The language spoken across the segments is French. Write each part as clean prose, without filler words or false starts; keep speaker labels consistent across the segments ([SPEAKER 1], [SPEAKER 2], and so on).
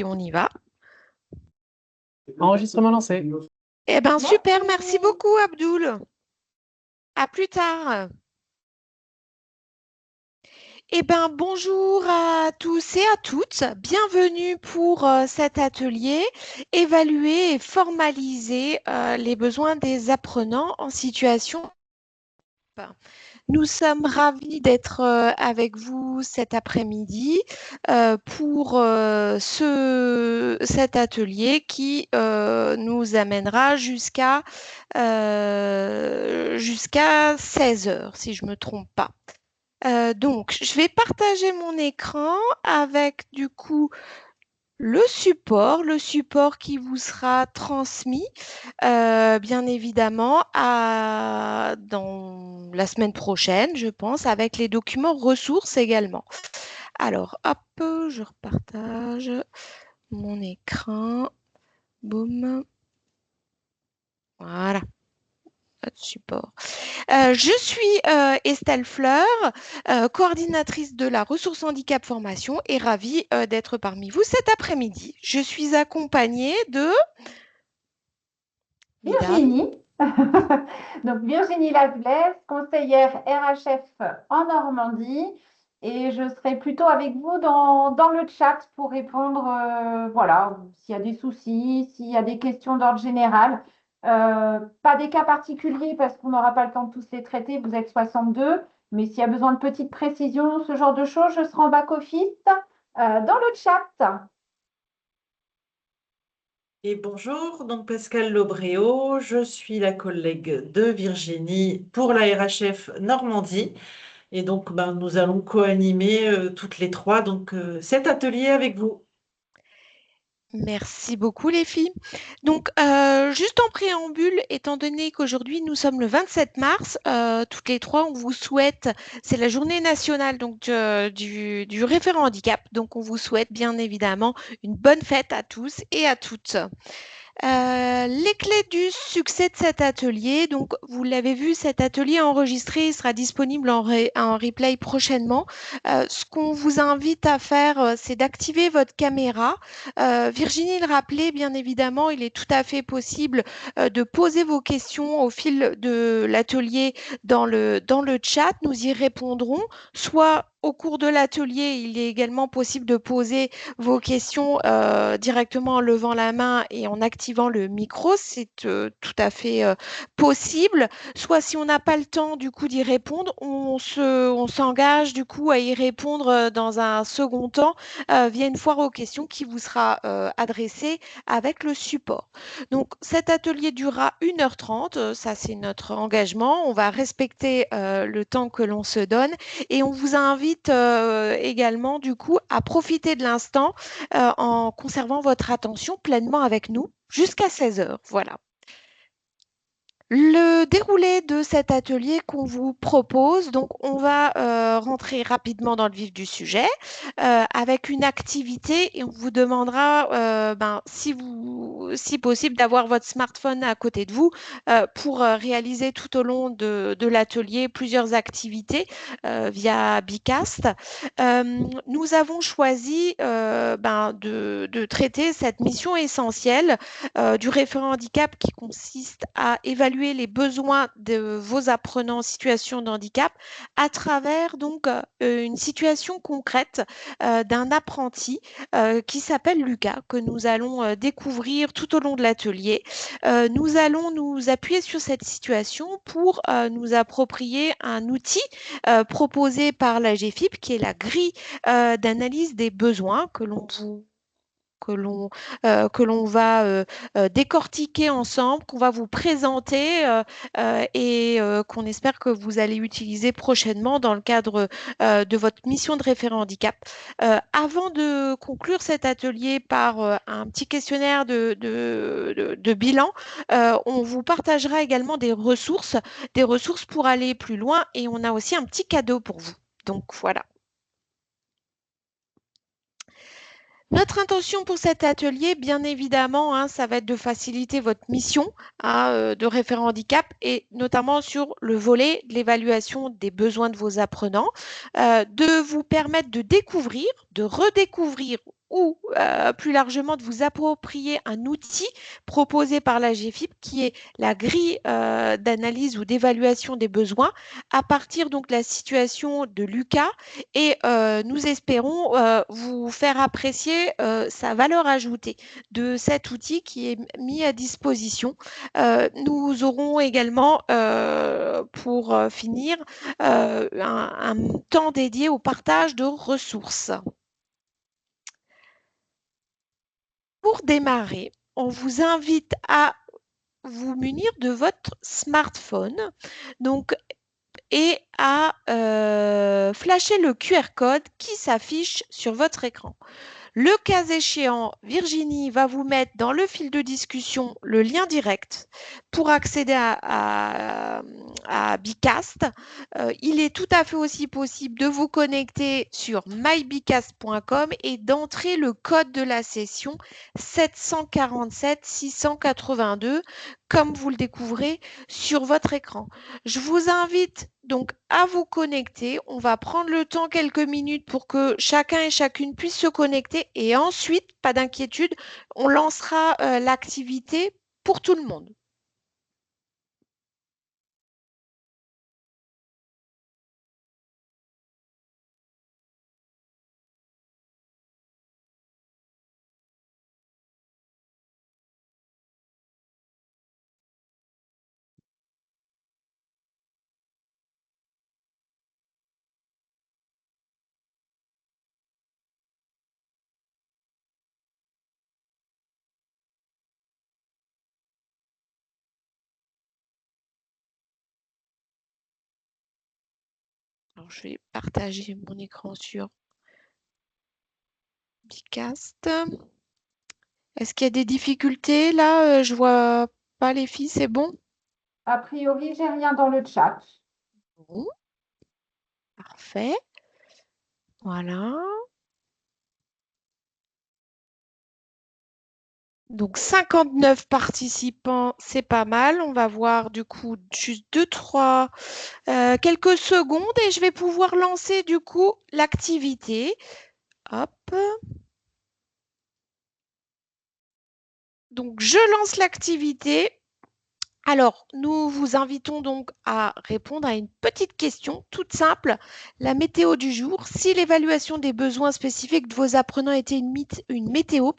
[SPEAKER 1] on y va.
[SPEAKER 2] Enregistrement lancé.
[SPEAKER 1] Eh bien, super, merci beaucoup, Abdoul. À plus tard. Eh bien, bonjour à tous et à toutes. Bienvenue pour cet atelier évaluer et formaliser les besoins des apprenants en situation. Nous sommes ravis d'être avec vous cet après-midi pour cet atelier qui nous amènera jusqu'à 16 heures, si je ne me trompe pas. Donc, je vais partager mon écran avec du coup le support qui vous sera transmis, bien évidemment, dans la semaine prochaine, je pense, avec les documents ressources également. Alors, hop, je repartage mon écran. Boum. Voilà, notre support. Je suis Estelle Fleur, coordinatrice de la ressource handicap formation et ravie d'être parmi vous cet après-midi. Je suis accompagnée de mesdames.
[SPEAKER 3] Virginie, donc Virginie Lavelaise, conseillère RHF en Normandie, et je serai plutôt avec vous dans le chat pour répondre, voilà, s'il y a des soucis, s'il y a des questions d'ordre général. Pas des cas particuliers parce qu'on n'aura pas le temps de tous les traiter, vous êtes 62, mais s'il y a besoin de petites précisions, ce genre de choses, je serai en back-office dans le chat.
[SPEAKER 4] Et bonjour, donc Pascal Lobréau, je suis la collègue de Virginie pour la RHF Normandie. Et donc, nous allons co-animer toutes les trois cet atelier avec vous.
[SPEAKER 1] Merci beaucoup les filles. Donc, juste en préambule, étant donné qu'aujourd'hui nous sommes le 27 mars, toutes les trois, on vous souhaite, c'est la journée nationale donc, du référent handicap. Donc, on vous souhaite bien évidemment une bonne fête à tous et à toutes. Les clés du succès de cet atelier, donc vous l'avez vu, cet atelier enregistré sera disponible en replay prochainement. Ce qu'on vous invite à faire, c'est d'activer votre caméra. Virginie le rappelait, bien évidemment, il est tout à fait possible de poser vos questions au fil de l'atelier dans le chat. Nous y répondrons, soit au cours de l'atelier, il est également possible de poser vos questions directement en levant la main et en activant le micro. C'est tout à fait possible. Soit si on n'a pas le temps du coup d'y répondre, on s'engage du coup à y répondre dans un second temps via une foire aux questions qui vous sera adressée avec le support. Donc cet atelier durera 1h30, ça c'est notre engagement. On va respecter le temps que l'on se donne et on vous invite également du coup à profiter de l'instant en conservant votre attention pleinement avec nous jusqu'à 16 heures. Voilà. Le déroulé de cet atelier qu'on vous propose, donc on va rentrer rapidement dans le vif du sujet avec une activité et on vous demandera si possible d'avoir votre smartphone à côté de vous pour réaliser tout au long de l'atelier plusieurs activités via Bicast. Nous avons choisi de traiter cette mission essentielle du référent handicap qui consiste à évaluer les besoins de vos apprenants en situation de handicap à travers donc une situation concrète d'un apprenti qui s'appelle Lucas, que nous allons découvrir tout au long de l'atelier. Nous allons nous appuyer sur cette situation pour nous approprier un outil proposé par la GFIP, qui est la grille d'analyse des besoins que l'on va décortiquer ensemble, qu'on va vous présenter et qu'on espère que vous allez utiliser prochainement dans le cadre de votre mission de référent handicap. Avant de conclure cet atelier par un petit questionnaire de bilan, on vous partagera également des ressources pour aller plus loin et on a aussi un petit cadeau pour vous. Donc voilà. Notre intention pour cet atelier, bien évidemment, ça va être de faciliter votre mission de référent handicap et notamment sur le volet de l'évaluation des besoins de vos apprenants, de vous permettre de découvrir, de redécouvrir ou plus largement de vous approprier un outil proposé par la GFIP qui est la grille d'analyse ou d'évaluation des besoins à partir donc de la situation de Lucas et nous espérons vous faire apprécier sa valeur ajoutée de cet outil qui est mis à disposition. Nous aurons également pour finir un temps dédié au partage de ressources. Pour démarrer, on vous invite à vous munir de votre smartphone donc, et à flasher le QR code qui s'affiche sur votre écran. Le cas échéant, Virginie va vous mettre dans le fil de discussion le lien direct pour accéder à Bicast. Il est tout à fait aussi possible de vous connecter sur mybicast.com et d'entrer le code de la session 747 682 comme vous le découvrez sur votre écran. Je vous invite donc à vous connecter. On va prendre le temps quelques minutes pour que chacun et chacune puisse se connecter et ensuite, pas d'inquiétude, on lancera l'activité pour tout le monde. Alors, je vais partager mon écran sur Bicast. Est-ce qu'il y a des difficultés là? Je vois pas les filles, c'est bon?
[SPEAKER 3] A priori, j'ai rien dans le chat.
[SPEAKER 1] Bon, parfait. Voilà. Donc 59 participants, c'est pas mal. On va voir du coup juste 2-3 quelques secondes et je vais pouvoir lancer du coup l'activité. Hop. Donc je lance l'activité. Alors, nous vous invitons donc à répondre à une petite question toute simple. La météo du jour, si l'évaluation des besoins spécifiques de vos apprenants était une météo,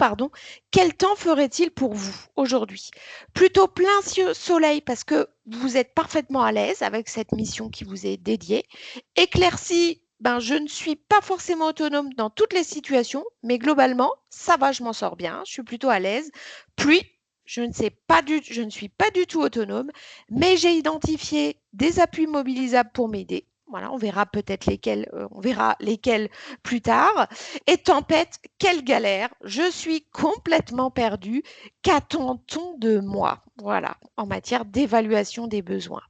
[SPEAKER 1] quel temps ferait-il pour vous aujourd'hui? Plutôt plein soleil parce que vous êtes parfaitement à l'aise avec cette mission qui vous est dédiée. Éclairci, ben, je ne suis pas forcément autonome dans toutes les situations, mais globalement, ça va, je m'en sors bien, je suis plutôt à l'aise. Pluie, je ne suis pas du tout autonome, mais j'ai identifié des appuis mobilisables pour m'aider. Voilà, on verra peut-être lesquels, on verra lesquels plus tard. Et tempête, quelle galère! Je suis complètement perdue. Qu'attend-on de moi? Voilà, en matière d'évaluation des besoins.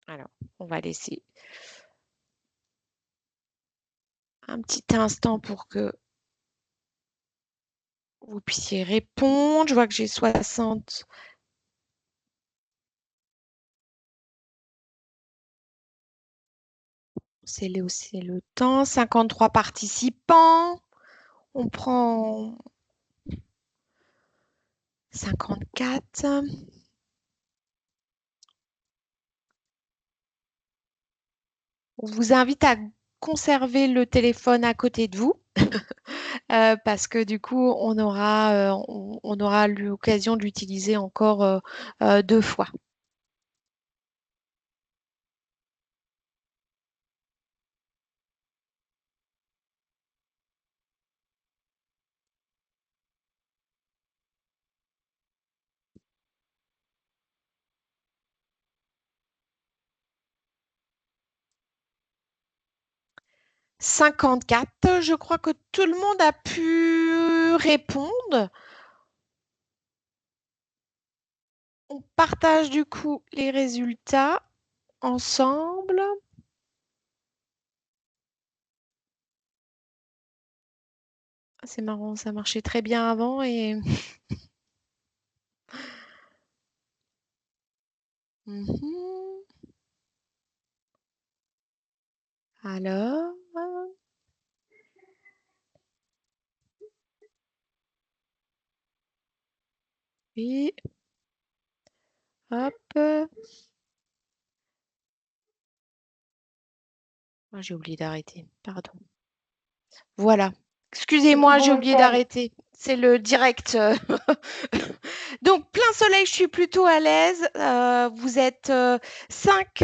[SPEAKER 1] Alors, on va laisser un petit instant pour que vous puissiez répondre. Je vois que j'ai 60. C'est le temps. 53 participants. On prend 54. On vous invite à conserver le téléphone à côté de vous parce que du coup, on aura l'occasion de l'utiliser encore 2 fois. « 54, je crois que tout le monde a pu répondre. On partage du coup les résultats ensemble. C'est marrant, ça marchait très bien avant et Mhm. Alors, et hop. Ah, j'ai oublié d'arrêter, pardon. Voilà.
[SPEAKER 3] C'est tout
[SPEAKER 1] Excusez-moi,
[SPEAKER 3] bon,
[SPEAKER 1] j'ai oublié
[SPEAKER 3] Estelle.
[SPEAKER 1] d'arrêter. C'est le direct. Donc, plein soleil, je suis plutôt à l'aise. Vous êtes 5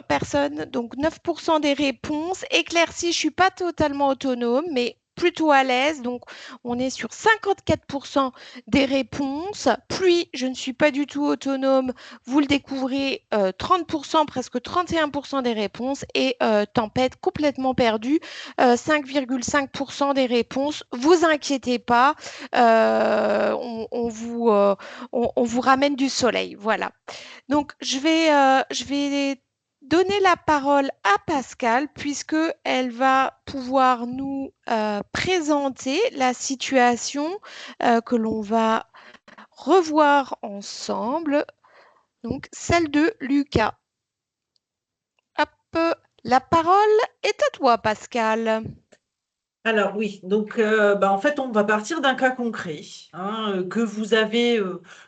[SPEAKER 1] personnes, donc 9% des réponses. Éclaircie, je suis pas totalement autonome, mais plutôt à l'aise. Donc, on est sur 54% des réponses. Pluie, je ne suis pas du tout autonome. Vous le découvrez, 30%, presque 31% des réponses. Et tempête, complètement perdue, 5,5% des réponses. Vous inquiétez pas, on vous ramène du soleil. Voilà. Donc, je vais donner la parole à Pascal puisque elle va pouvoir nous présenter la situation que l'on va revoir ensemble. Donc, celle de Lucas. Hop, la parole est à toi, Pascal.
[SPEAKER 4] Alors oui, donc en fait, on va partir d'un cas concret hein, que vous avez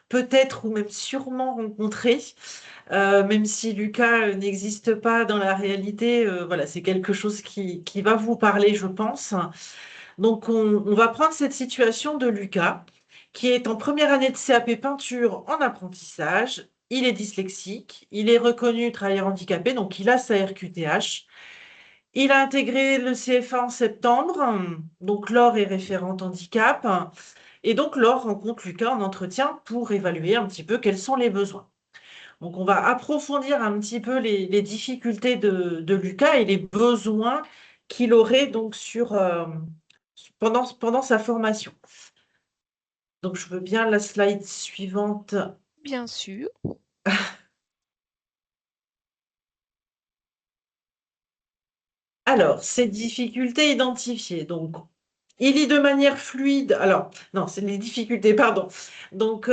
[SPEAKER 4] peut-être ou même sûrement rencontré, même si Lucas n'existe pas dans la réalité, voilà, c'est quelque chose qui va vous parler, je pense. Donc on va prendre cette situation de Lucas, qui est en première année de CAP peinture en apprentissage. Il est dyslexique, il est reconnu travailleur handicapé, donc il a sa RQTH. Il a intégré le CFA en septembre, donc Laure est référente handicap, et donc Laure rencontre Lucas en entretien pour évaluer un petit peu quels sont les besoins. Donc on va approfondir un petit peu les difficultés de Lucas et les besoins qu'il aurait donc pendant sa formation. Donc je veux bien la slide suivante.
[SPEAKER 1] Bien sûr.
[SPEAKER 4] Alors, ces difficultés identifiées. Donc, il lit de manière fluide. Alors, non, c'est les difficultés, pardon. Donc,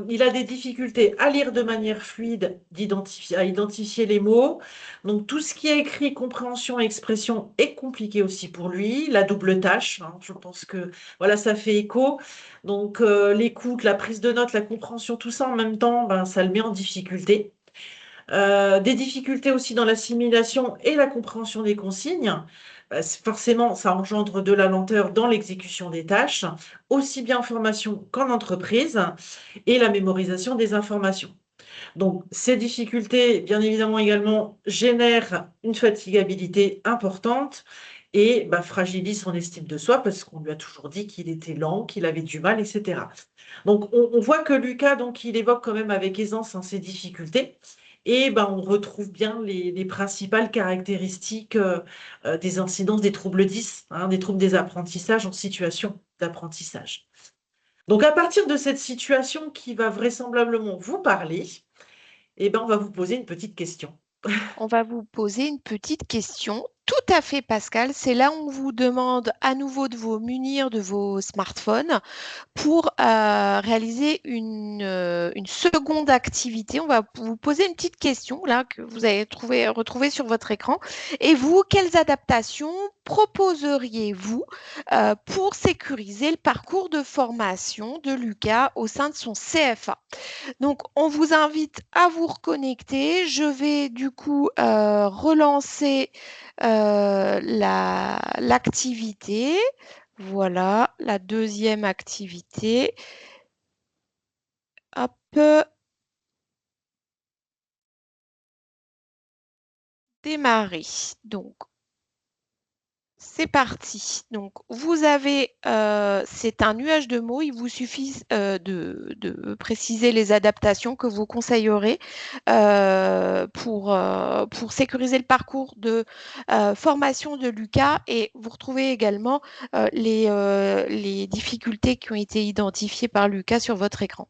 [SPEAKER 4] il a des difficultés à lire de manière fluide, à identifier les mots. Donc, tout ce qui est écrit, compréhension et expression est compliqué aussi pour lui. La double tâche, hein, je pense que voilà, ça fait écho. Donc, l'écoute, la prise de notes, la compréhension, tout ça en même temps, ben, ça le met en difficulté. Des difficultés aussi dans l'assimilation et la compréhension des consignes. Forcément, ça engendre de la lenteur dans l'exécution des tâches, aussi bien en formation qu'en entreprise, et la mémorisation des informations. Donc, ces difficultés, bien évidemment, également génèrent une fatigabilité importante et fragilisent son estime de soi parce qu'on lui a toujours dit qu'il était lent, qu'il avait du mal, etc. Donc, on voit que Lucas, donc, il évoque quand même avec aisance hein, ces difficultés. Et on retrouve bien les principales caractéristiques des incidences des troubles 10, hein, des troubles des apprentissages en situation d'apprentissage. Donc, à partir de cette situation qui va vraisemblablement vous parler, on va vous poser une petite question.
[SPEAKER 1] On va vous poser une petite question. Tout à fait, Pascal. C'est là où on vous demande à nouveau de vous munir de vos smartphones pour réaliser une seconde activité. On va vous poser une petite question là que vous avez retrouvée sur votre écran. Et vous, quelles adaptations proposeriez-vous pour sécuriser le parcours de formation de Lucas au sein de son CFA? Donc, on vous invite à vous reconnecter. Je vais du coup relancer l'activité. Voilà, la deuxième activité. Hop, démarrer. Donc, c'est parti. Donc, vous avez, c'est un nuage de mots. Il vous suffit de préciser les adaptations que vous conseillerez pour sécuriser le parcours de formation de Lucas. Et vous retrouvez également les difficultés qui ont été identifiées par Lucas sur votre écran.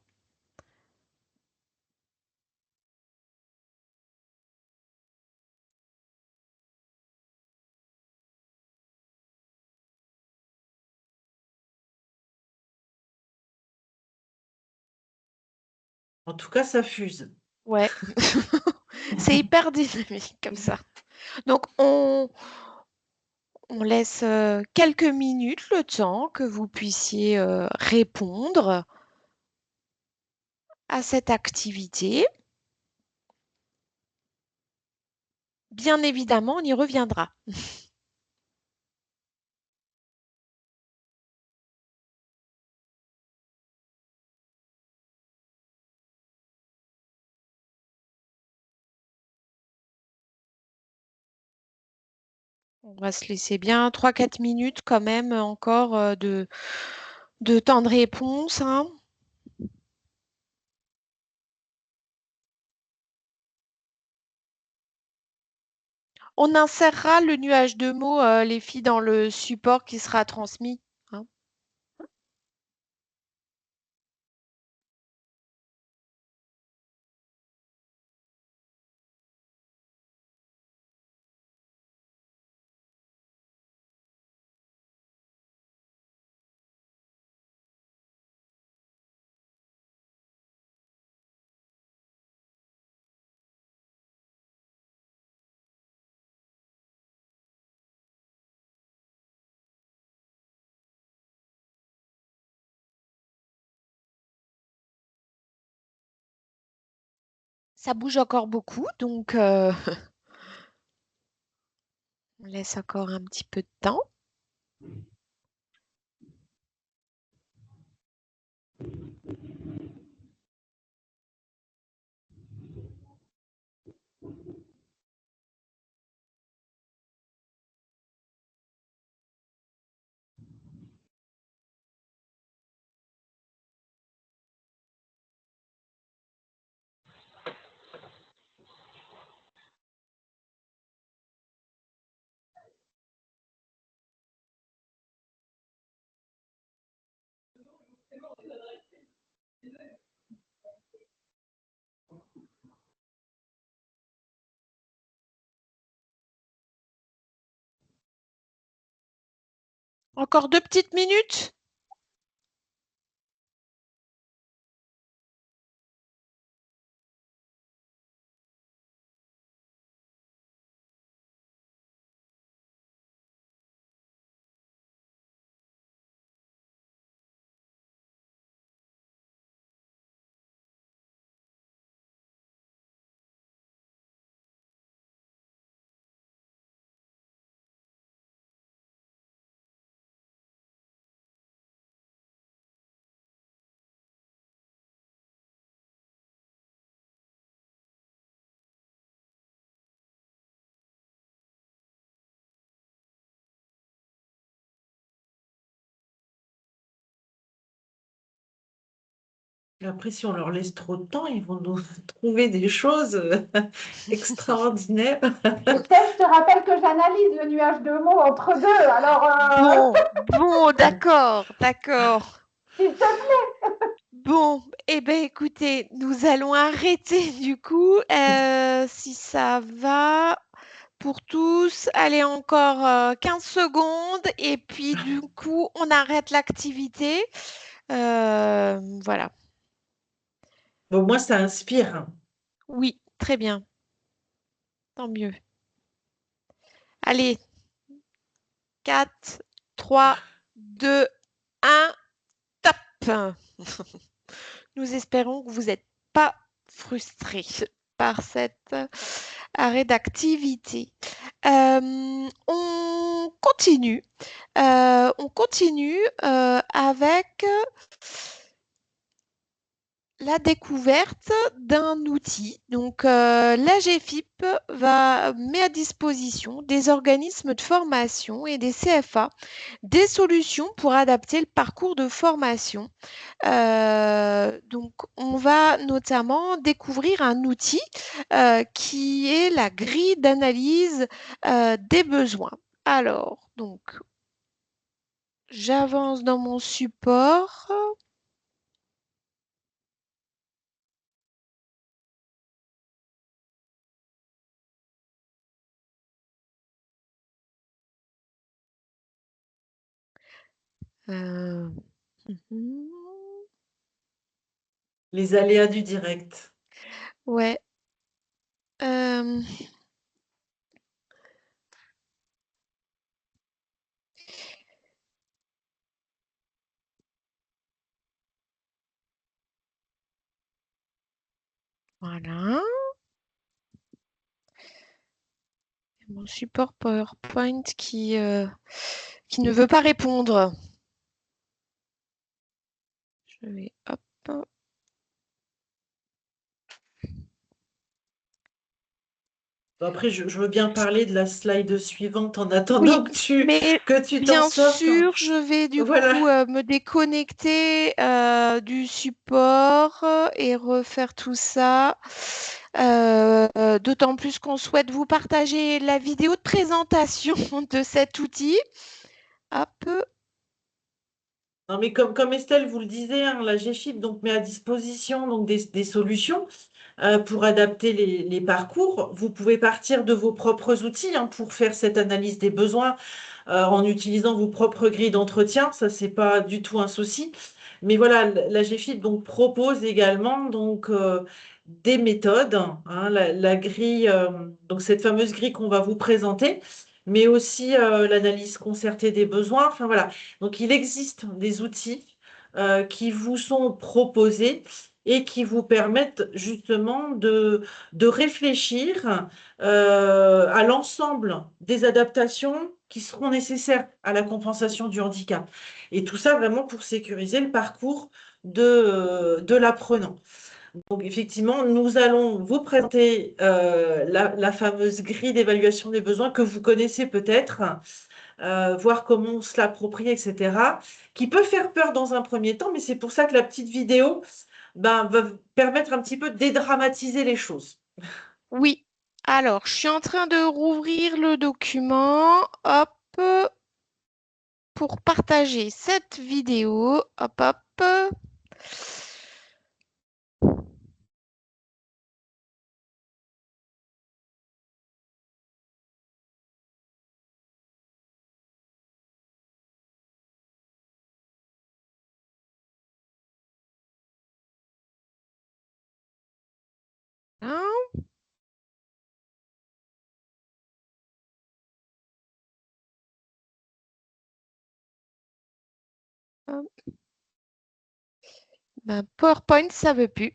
[SPEAKER 4] En tout cas, ça fuse.
[SPEAKER 1] Ouais. C'est hyper dynamique comme ça. Donc on laisse, quelques minutes, le temps que vous puissiez, répondre à cette activité. Bien évidemment, on y reviendra. On va se laisser bien 3 4 minutes quand même encore, de temps de réponse, hein. On insérera le nuage de mots, les filles, dans le support qui sera transmis, hein. Ça bouge encore beaucoup, donc on laisse encore un petit peu de temps. Encore 2 petites minutes?
[SPEAKER 4] Après, si on leur laisse trop de temps, ils vont nous trouver des choses extraordinaires.
[SPEAKER 3] Je te rappelle que j'analyse le nuage de mots entre deux. Alors,
[SPEAKER 1] Bon, d'accord, d'accord.
[SPEAKER 3] s'il te plaît.
[SPEAKER 1] Bon, eh ben, écoutez, nous allons arrêter du coup, si ça va pour tous. Allez, encore, 15 secondes et puis du coup, on arrête l'activité. Voilà.
[SPEAKER 4] Bon, moi, ça inspire, hein.
[SPEAKER 1] Oui, très bien, tant mieux. Allez, 4, 3, 2, 1, top! Nous espérons que vous n'êtes pas frustrés par cet arrêt d'activité. On continue avec la découverte d'un outil. Donc, l'AGFIP met à disposition des organismes de formation et des CFA des solutions pour adapter le parcours de formation. Donc, on va notamment découvrir un outil qui est la grille d'analyse des besoins. Alors, donc, j'avance dans mon support. Euh, mhm.
[SPEAKER 4] Les aléas du direct.
[SPEAKER 1] Ouais. Euh, voilà. Mon support PowerPoint qui ne veut pas répondre. Je vais hop.
[SPEAKER 4] Bon, après, je veux bien parler de la slide suivante en
[SPEAKER 1] Oui,
[SPEAKER 4] attendant
[SPEAKER 1] mais
[SPEAKER 4] que tu t'en
[SPEAKER 1] bien
[SPEAKER 4] sortes, hein.
[SPEAKER 1] sûr, je vais du
[SPEAKER 4] Voilà.
[SPEAKER 1] coup me déconnecter du support et refaire tout ça. D'autant plus qu'on souhaite vous partager la vidéo de présentation de cet outil. Hop,
[SPEAKER 4] Non, mais comme Estelle vous le disait, hein, la GFIP donc, met à disposition donc, des solutions pour adapter les parcours. Vous pouvez partir de vos propres outils hein, pour faire cette analyse des besoins en utilisant vos propres grilles d'entretien. Ça, c'est pas du tout un souci. Mais voilà, la GFIP donc, propose également donc, des méthodes, hein, la grille, donc cette fameuse grille qu'on va vous présenter, mais aussi l'analyse concertée des besoins. Enfin voilà. Donc, il existe des outils qui vous sont proposés et qui vous permettent justement de réfléchir à l'ensemble des adaptations qui seront nécessaires à la compensation du handicap. Et tout ça vraiment pour sécuriser le parcours de l'apprenant. Donc effectivement, nous allons vous présenter la fameuse grille d'évaluation des besoins que vous connaissez peut-être, voir comment on se l'approprie, etc., qui peut faire peur dans un premier temps, mais c'est pour ça que la petite vidéo va permettre un petit peu de dédramatiser les choses.
[SPEAKER 1] oui. Alors, je suis en train de rouvrir le document. Hop, pour partager cette vidéo. Hop, hop. Hein, hop. Ben, PowerPoint, ça veut plus.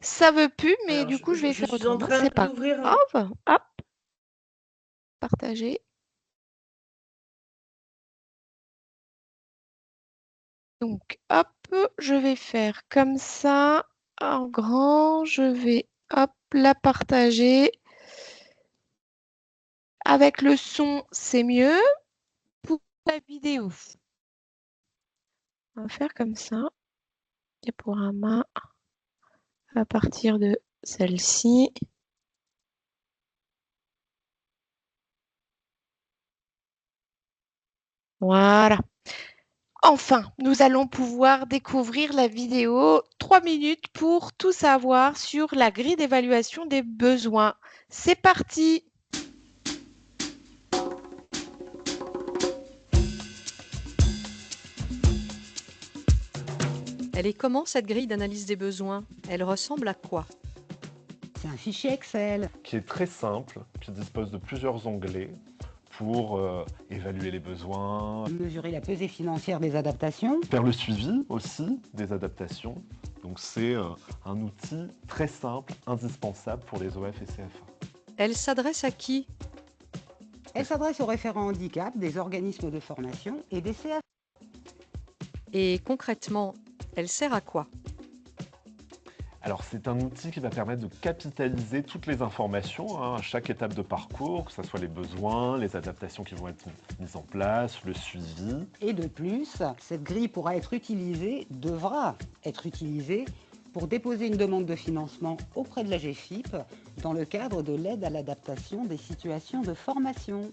[SPEAKER 1] Ça veut plus, mais
[SPEAKER 4] Alors,
[SPEAKER 1] du coup, je vais
[SPEAKER 4] je
[SPEAKER 1] faire
[SPEAKER 4] suis en
[SPEAKER 1] autrement.
[SPEAKER 4] train
[SPEAKER 1] C'est pas
[SPEAKER 4] d'ouvrir.
[SPEAKER 1] grave. Hop, partager. Donc, hop, je vais faire comme ça, en grand. Je vais, hop, la partager. Avec le son, c'est mieux. Pour la vidéo, on va faire comme ça. Diaporama à partir de celle-ci. Voilà. Enfin, nous allons pouvoir découvrir la vidéo 3 minutes pour tout savoir sur la grille d'évaluation des besoins. C'est parti!
[SPEAKER 2] Elle est comment cette grille d'analyse des besoins? Elle ressemble à quoi?
[SPEAKER 5] C'est un fichier Excel.
[SPEAKER 6] Qui est très simple, qui dispose de plusieurs onglets pour évaluer les besoins,
[SPEAKER 5] Mesurer la pesée financière des adaptations.
[SPEAKER 6] faire le suivi aussi des adaptations. Donc c'est un outil très simple, indispensable pour les OF et CFA.
[SPEAKER 2] Elle s'adresse à qui?
[SPEAKER 5] Elle s'adresse aux référents handicap, des organismes de formation et des CF.
[SPEAKER 2] Et concrètement, elle sert à quoi?
[SPEAKER 6] Alors c'est un outil qui va permettre de capitaliser toutes les informations à chaque étape de parcours, que ce soit les besoins, les adaptations qui vont être mises en place, le suivi.
[SPEAKER 5] Et de plus, cette grille pourra être utilisée, devra être utilisée pour déposer une demande de financement auprès de la GFIP dans le cadre de l'aide à l'adaptation des situations de formation.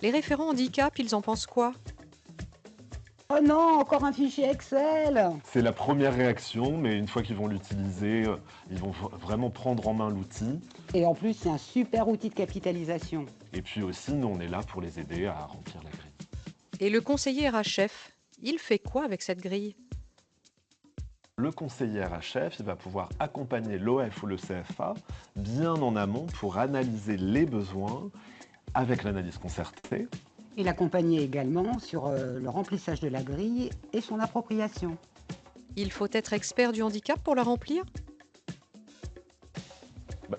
[SPEAKER 2] Les référents handicap, ils en pensent quoi?
[SPEAKER 5] Oh non, encore un fichier Excel!
[SPEAKER 6] C'est la première réaction, mais une fois qu'ils vont l'utiliser, ils vont vraiment prendre en main l'outil.
[SPEAKER 5] Et en plus, c'est un super outil de capitalisation.
[SPEAKER 6] Et puis aussi, nous, on est là pour les aider à remplir la grille.
[SPEAKER 2] Et le conseiller RHF, il fait quoi avec cette grille?
[SPEAKER 6] Le conseiller RHF, il va pouvoir accompagner l'OF ou le CFA bien en amont pour analyser les besoins avec l'analyse concertée.
[SPEAKER 5] Et l'accompagner également sur le remplissage de la grille et son appropriation.
[SPEAKER 2] Il faut être expert du handicap pour la remplir?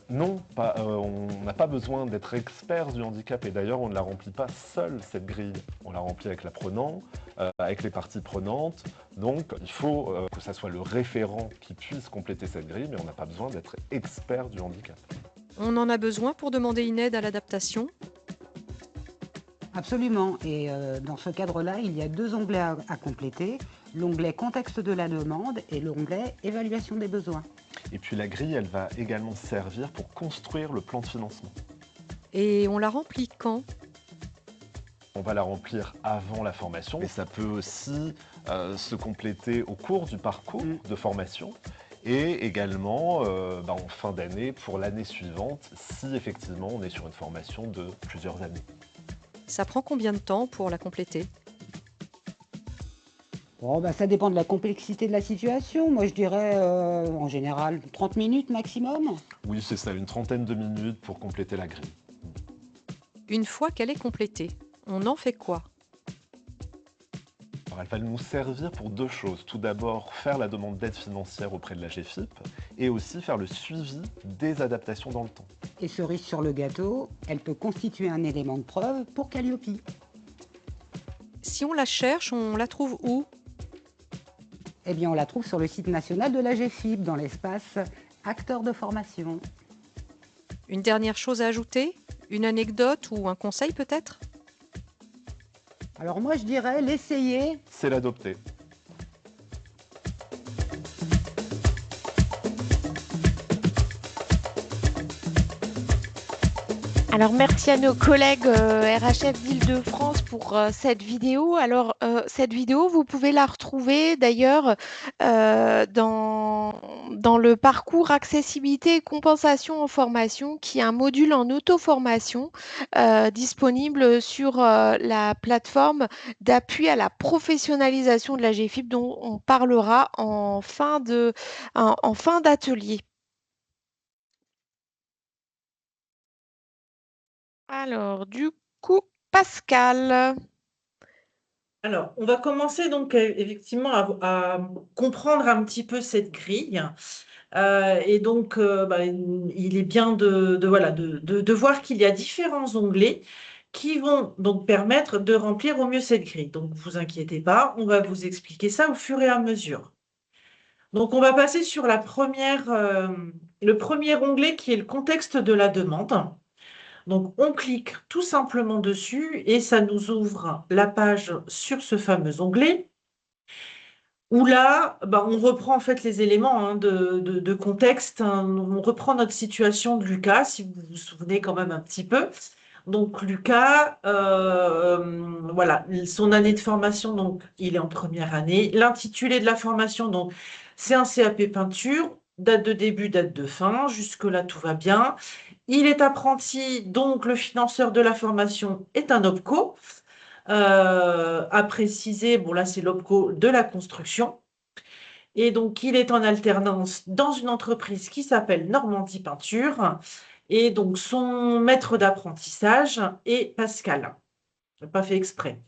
[SPEAKER 6] Non, on n'a pas besoin d'être expert du handicap et d'ailleurs on ne la remplit pas seule cette grille. On la remplit avec l'apprenant, avec les parties prenantes. Donc il faut que ça soit le référent qui puisse compléter cette grille, mais on n'a pas besoin d'être expert du handicap.
[SPEAKER 2] On en a besoin pour demander une aide à l'adaptation?
[SPEAKER 5] Absolument. Et dans ce cadre-là, il y a 2 onglets à compléter. L'onglet contexte de la demande et l'onglet évaluation des besoins.
[SPEAKER 6] Et puis la grille, elle va également servir pour construire le plan de financement.
[SPEAKER 2] Et on la remplit quand?
[SPEAKER 6] On va la remplir avant la formation, mais ça peut aussi se compléter au cours du parcours de formation et également en fin d'année pour l'année suivante, si effectivement on est sur une formation de plusieurs années.
[SPEAKER 2] Ça prend combien de temps pour la compléter?
[SPEAKER 5] Ça dépend de la complexité de la situation. Moi, je dirais en général 30 minutes maximum.
[SPEAKER 6] Oui, c'est ça, une trentaine de minutes pour compléter la grille.
[SPEAKER 2] Une fois qu'elle est complétée, on en fait quoi?
[SPEAKER 6] Alors, elle va nous servir pour 2 choses. Tout d'abord, faire la demande d'aide financière auprès de la GFIP et aussi faire le suivi des adaptations dans le temps.
[SPEAKER 5] Et cerise sur le gâteau, elle peut constituer un élément de preuve pour Calliope.
[SPEAKER 2] Si on la cherche, on la trouve où?
[SPEAKER 5] Eh bien, on la trouve sur le site national de la GFIP, dans l'espace acteurs de formation.
[SPEAKER 2] Une dernière chose à ajouter? Une anecdote ou un conseil peut-être?
[SPEAKER 5] Alors moi, je dirais l'essayer.
[SPEAKER 6] C'est l'adopter.
[SPEAKER 1] Alors, merci à nos collègues RHF d'Île-de-France pour cette vidéo. Alors, cette vidéo, vous pouvez la retrouver d'ailleurs dans le parcours accessibilité et compensation en formation, qui est un module en auto-formation disponible sur la plateforme d'appui à la professionnalisation de la GFIP, dont on parlera en fin d'atelier. Alors, du coup, Pascal.
[SPEAKER 4] Alors, on va commencer donc effectivement à comprendre un petit peu cette grille. Et donc, il est bien de voir qu'il y a différents onglets qui vont donc permettre de remplir au mieux cette grille. Donc, ne vous inquiétez pas, on va vous expliquer ça au fur et à mesure. Donc, on va passer sur le premier onglet qui est le contexte de la demande. Donc, on clique tout simplement dessus et ça nous ouvre la page sur ce fameux onglet où là, on reprend en fait les éléments de contexte. On reprend notre situation de Lucas, si vous vous souvenez quand même un petit peu. Donc, Lucas, voilà, son année de formation, donc il est en première année. L'intitulé de la formation, donc c'est un CAP peinture, date de début, date de fin. Jusque-là, tout va bien. Il est apprenti, donc le financeur de la formation est un OPCO. À préciser, bon là c'est l'OPCO de la construction. Et donc il est en alternance dans une entreprise qui s'appelle Normandie Peinture. Et donc son maître d'apprentissage est Pascal. Je n'ai pas fait exprès.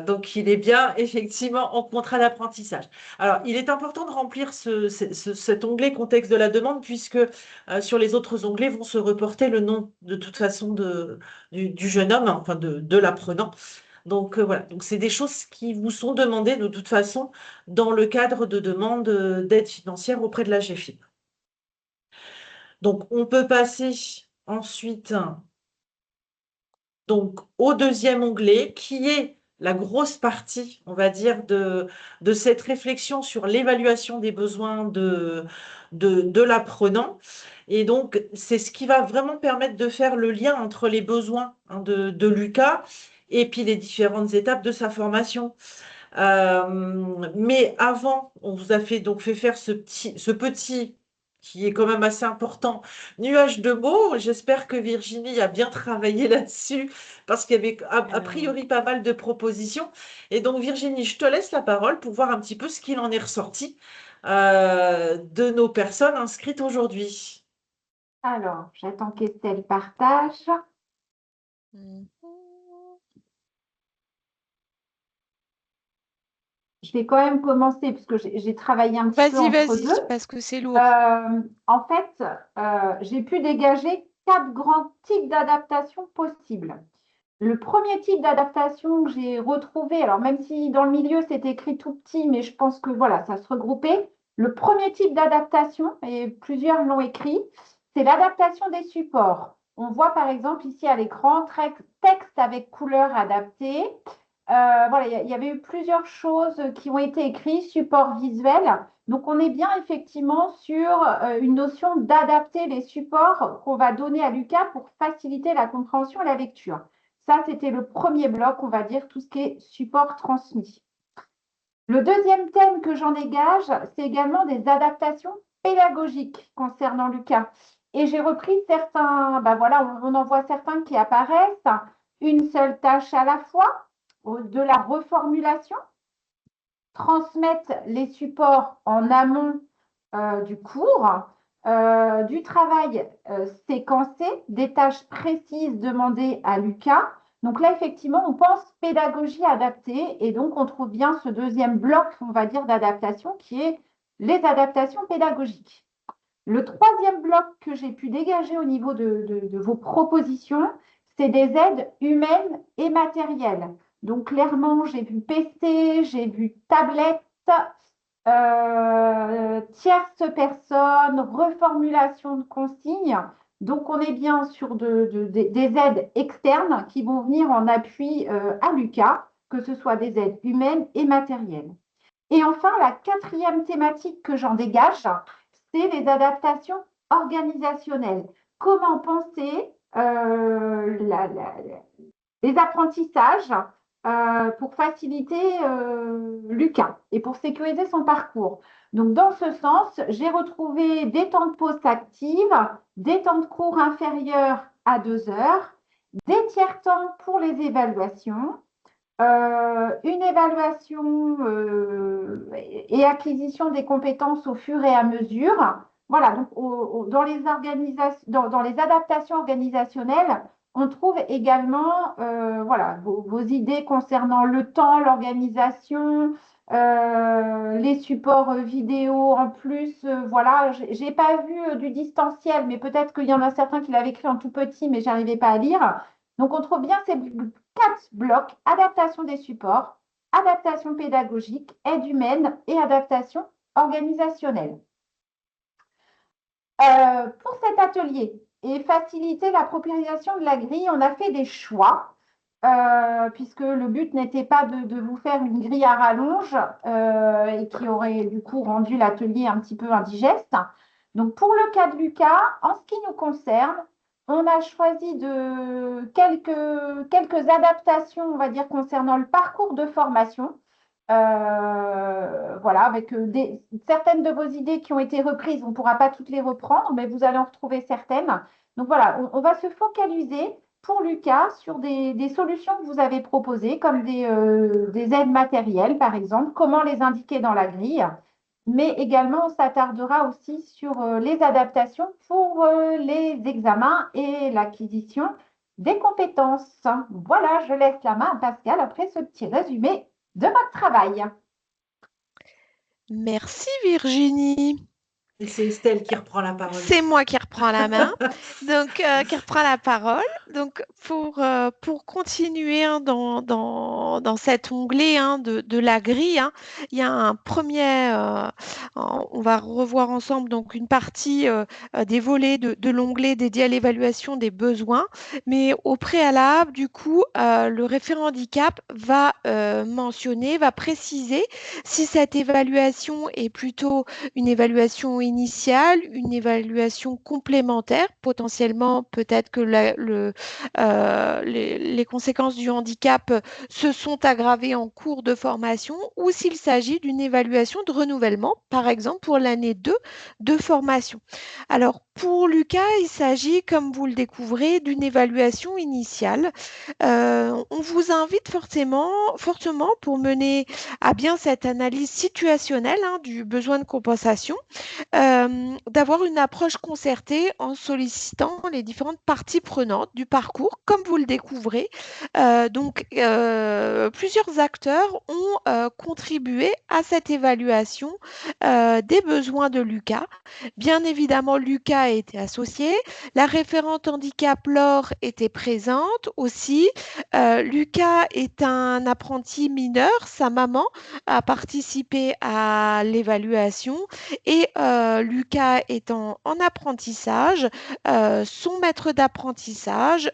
[SPEAKER 4] Donc, il est bien effectivement en contrat d'apprentissage. Alors, il est important de remplir cet onglet contexte de la demande puisque sur les autres onglets vont se reporter le nom de toute façon du jeune homme, enfin de l'apprenant. Donc, voilà. Donc, c'est des choses qui vous sont demandées de toute façon dans le cadre de demande d'aide financière auprès de la GFIP. Donc, on peut passer ensuite donc, au deuxième onglet, qui est la grosse partie, on va dire, de cette réflexion sur l'évaluation des besoins de l'apprenant. Et donc, c'est ce qui va vraiment permettre de faire le lien entre les besoins de Lucas et puis les différentes étapes de sa formation. Mais avant, on vous a fait faire ce petit qui est quand même assez important. Nuage de mots, j'espère que Virginie a bien travaillé là-dessus parce qu'il y avait a priori pas mal de propositions. Et donc Virginie, je te laisse la parole pour voir un petit peu ce qu'il en est ressorti de nos personnes inscrites aujourd'hui.
[SPEAKER 3] Alors, j'attends qu'Estelle partage.
[SPEAKER 1] Mhm.
[SPEAKER 3] Je vais quand même commencer parce que j'ai travaillé un petit peu
[SPEAKER 1] Vas-y,
[SPEAKER 3] entre
[SPEAKER 1] vas-y,
[SPEAKER 3] deux.
[SPEAKER 1] parce que c'est lourd.
[SPEAKER 3] En fait, j'ai pu dégager 4 grands types d'adaptations possibles. Le premier type d'adaptation que j'ai retrouvé, alors même si dans le milieu c'est écrit tout petit, mais je pense que voilà, ça se regroupait. Le premier type d'adaptation, et plusieurs l'ont écrit, c'est l'adaptation des supports. On voit par exemple ici à l'écran texte avec couleur adaptée. Voilà, il y avait eu plusieurs choses qui ont été écrites, support visuel. Donc, on est bien effectivement sur une notion d'adapter les supports qu'on va donner à Lucas pour faciliter la compréhension et la lecture. Ça, c'était le premier bloc, on va dire, tout ce qui est support transmis. Le deuxième thème que j'en dégage, c'est également des adaptations pédagogiques concernant Lucas. Et j'ai repris certains, ben voilà, on en voit certains qui apparaissent, une seule tâche à la fois, de la reformulation, transmettre les supports en amont du cours, du travail séquencé, des tâches précises demandées à Lucas. Donc là, effectivement, on pense pédagogie adaptée et donc on trouve bien ce deuxième bloc, on va dire, d'adaptation qui est les adaptations pédagogiques. Le troisième bloc que j'ai pu dégager au niveau de vos propositions, c'est des aides humaines et matérielles. Donc, clairement, j'ai vu PC, j'ai vu tablette, tierce personne, reformulation de consignes. Donc, on est bien sur des aides externes qui vont venir en appui à Lucas, que ce soit des aides humaines et matérielles. Et enfin, la quatrième thématique que j'en dégage, c'est les adaptations organisationnelles. Comment penser les apprentissages pour faciliter Lucas et pour sécuriser son parcours. Donc, dans ce sens, j'ai retrouvé des temps de pause active, des temps de cours inférieurs à 2 heures, des tiers-temps pour les évaluations, une évaluation et acquisition des compétences au fur et à mesure. Voilà, donc dans les adaptations organisationnelles, on trouve également voilà, vos idées concernant le temps, l'organisation, les supports vidéo en plus. Voilà, j'ai pas vu du distanciel, mais peut-être qu'il y en a certains qui l'avaient écrit en tout petit, mais j'arrivais pas à lire. Donc, on trouve bien ces 4 blocs, adaptation des supports, adaptation pédagogique, aide humaine et adaptation organisationnelle. Pour cet atelier et faciliter l'appropriation de la grille, on a fait des choix, puisque le but n'était pas de vous faire une grille à rallonge et qui aurait du coup rendu l'atelier un petit peu indigeste. Donc, pour le cas de Lucas, en ce qui nous concerne, on a choisi quelques adaptations, on va dire, concernant le parcours de formation. Voilà, avec certaines de vos idées qui ont été reprises, on ne pourra pas toutes les reprendre, mais vous allez en retrouver certaines. Donc voilà, on va se focaliser pour Lucas sur des solutions que vous avez proposées, comme des aides matérielles, par exemple, comment les indiquer dans la grille. Mais également, on s'attardera aussi sur les adaptations pour les examens et l'acquisition des compétences. Voilà, je laisse la main à Pascal après ce petit résumé de votre travail.
[SPEAKER 1] Merci Virginie.
[SPEAKER 4] Et c'est Estelle qui reprend la parole.
[SPEAKER 1] C'est moi qui reprends la main, donc qui reprend la parole. Donc pour continuer hein, dans cet onglet hein, de la grille, hein, il y a un premier, on va revoir ensemble donc une partie des volets de l'onglet dédié à l'évaluation des besoins, mais au préalable, du coup, le référent handicap va mentionner, va préciser si cette évaluation est plutôt une évaluation initiale, une évaluation complémentaires. Potentiellement, peut-être que les conséquences du handicap se sont aggravées en cours de formation ou s'il s'agit d'une évaluation de renouvellement, par exemple pour l'année 2 de formation. Alors, pour Lucas, il s'agit, comme vous le découvrez, d'une évaluation initiale. On vous invite fortement pour mener à bien cette analyse situationnelle du besoin de compensation, d'avoir une approche concertée en sollicitant les différentes parties prenantes du parcours, comme vous le découvrez. Plusieurs acteurs ont contribué à cette évaluation des besoins de Lucas. Bien évidemment, Lucas a été associé. La référente handicap Laure était présente aussi. Lucas est un apprenti mineur. Sa maman a participé à l'évaluation et Lucas étant en apprentissage, son maître d'apprentissage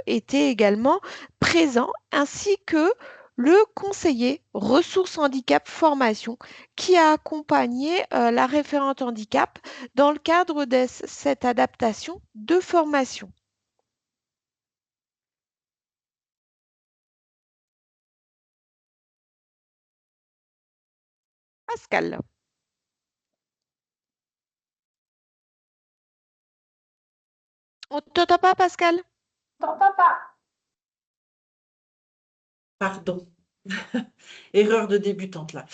[SPEAKER 1] était également présent, ainsi que le conseiller ressources handicap formation qui a accompagné la référente handicap dans le cadre de cette adaptation de formation. Pascal. On ne t'entend pas, Pascal?
[SPEAKER 3] T'entends pas?
[SPEAKER 4] Pardon. Erreur de débutante là.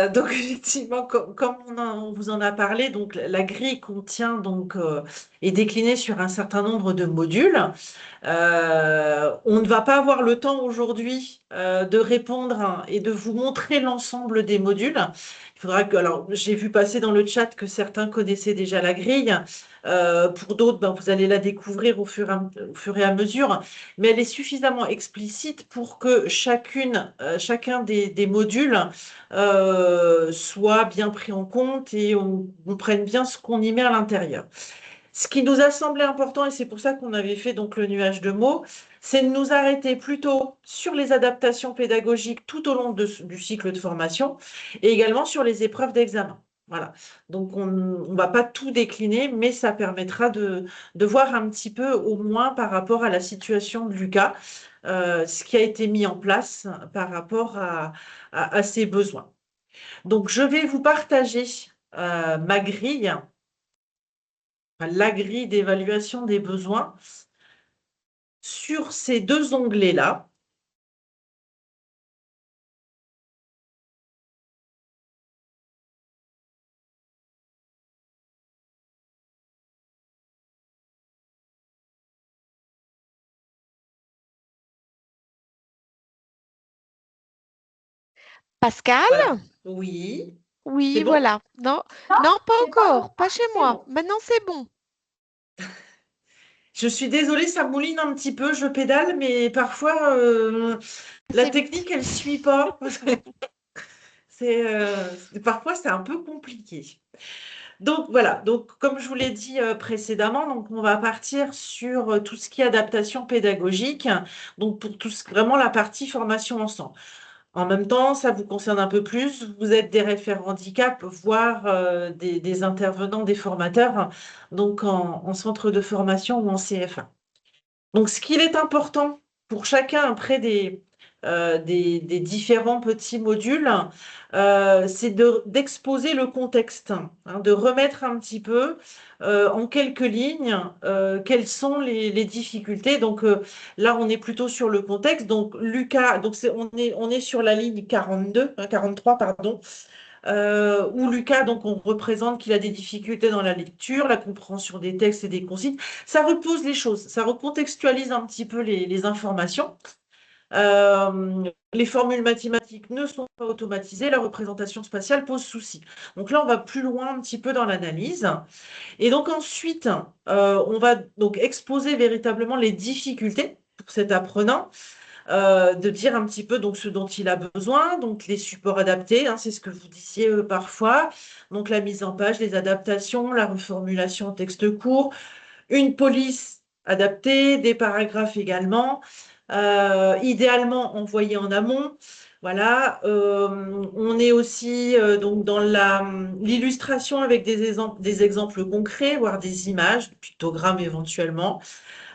[SPEAKER 4] Donc effectivement, comme on vous en a parlé, donc la grille contient donc est déclinée sur un certain nombre de modules. On ne va pas avoir le temps aujourd'hui de répondre et de vous montrer l'ensemble des modules. Il faudra que, alors j'ai vu passer dans le chat que certains connaissaient déjà la grille. Pour d'autres, ben, vous allez la découvrir au fur et à mesure, mais elle est suffisamment explicite pour que chacun des modules soit bien pris en compte et on comprenne bien ce qu'on y met à l'intérieur. Ce qui nous a semblé important, et c'est pour ça qu'on avait fait donc le nuage de mots, c'est de nous arrêter plutôt sur les adaptations pédagogiques tout au long du cycle de formation et également sur les épreuves d'examen. Voilà. Donc, on ne va pas tout décliner, mais ça permettra de voir un petit peu, au moins par rapport à la situation de Lucas, ce qui a été mis en place par rapport à ses besoins. Donc, je vais vous partager ma grille, la grille d'évaluation des besoins sur ces deux onglets-là.
[SPEAKER 1] Pascal?
[SPEAKER 4] Voilà. Oui, c'est
[SPEAKER 1] Oui,
[SPEAKER 4] bon?
[SPEAKER 1] voilà. Non,
[SPEAKER 3] Non,
[SPEAKER 1] non, pas
[SPEAKER 3] c'est pas
[SPEAKER 1] encore,
[SPEAKER 3] bon.
[SPEAKER 1] pas chez
[SPEAKER 3] C'est
[SPEAKER 1] moi.
[SPEAKER 3] bon.
[SPEAKER 1] Maintenant, c'est bon.
[SPEAKER 4] Je suis désolée, ça mouline un petit peu, je pédale, mais parfois la
[SPEAKER 1] C'est
[SPEAKER 4] technique, elle ne suit pas. Parfois, c'est un peu compliqué. Donc voilà, donc comme je vous l'ai dit précédemment, donc on va partir sur tout ce qui est adaptation pédagogique, donc pour vraiment la partie formation ensemble. En même temps, ça vous concerne un peu plus, vous êtes des référents handicap, voire des intervenants, des formateurs, donc en centre de formation ou en CFA. Donc, ce qu'il est important pour chacun après des différents petits modules, c'est d'exposer le contexte, hein, de remettre un petit peu en quelques lignes quelles sont les difficultés. Donc là, on est plutôt sur le contexte. Donc Lucas, donc on est sur la ligne 42, 43, pardon. Où Lucas, donc, on représente qu'il a des difficultés dans la lecture, la compréhension des textes et des consignes. Ça repose les choses, ça recontextualise un petit peu les informations. Les formules mathématiques ne sont pas automatisées, la représentation spatiale pose souci. Donc là, on va plus loin un petit peu dans l'analyse. Et donc ensuite, on va donc exposer véritablement les difficultés pour cet apprenant, de dire un petit peu donc ce dont il a besoin, donc les supports adaptés, hein, c'est ce que vous disiez parfois, donc la mise en page, les adaptations, la reformulation en texte court, une police adaptée, des paragraphes également, idéalement envoyés en amont. Voilà, on est aussi donc dans l'illustration avec des exemples concrets, voire des images, des pictogrammes éventuellement.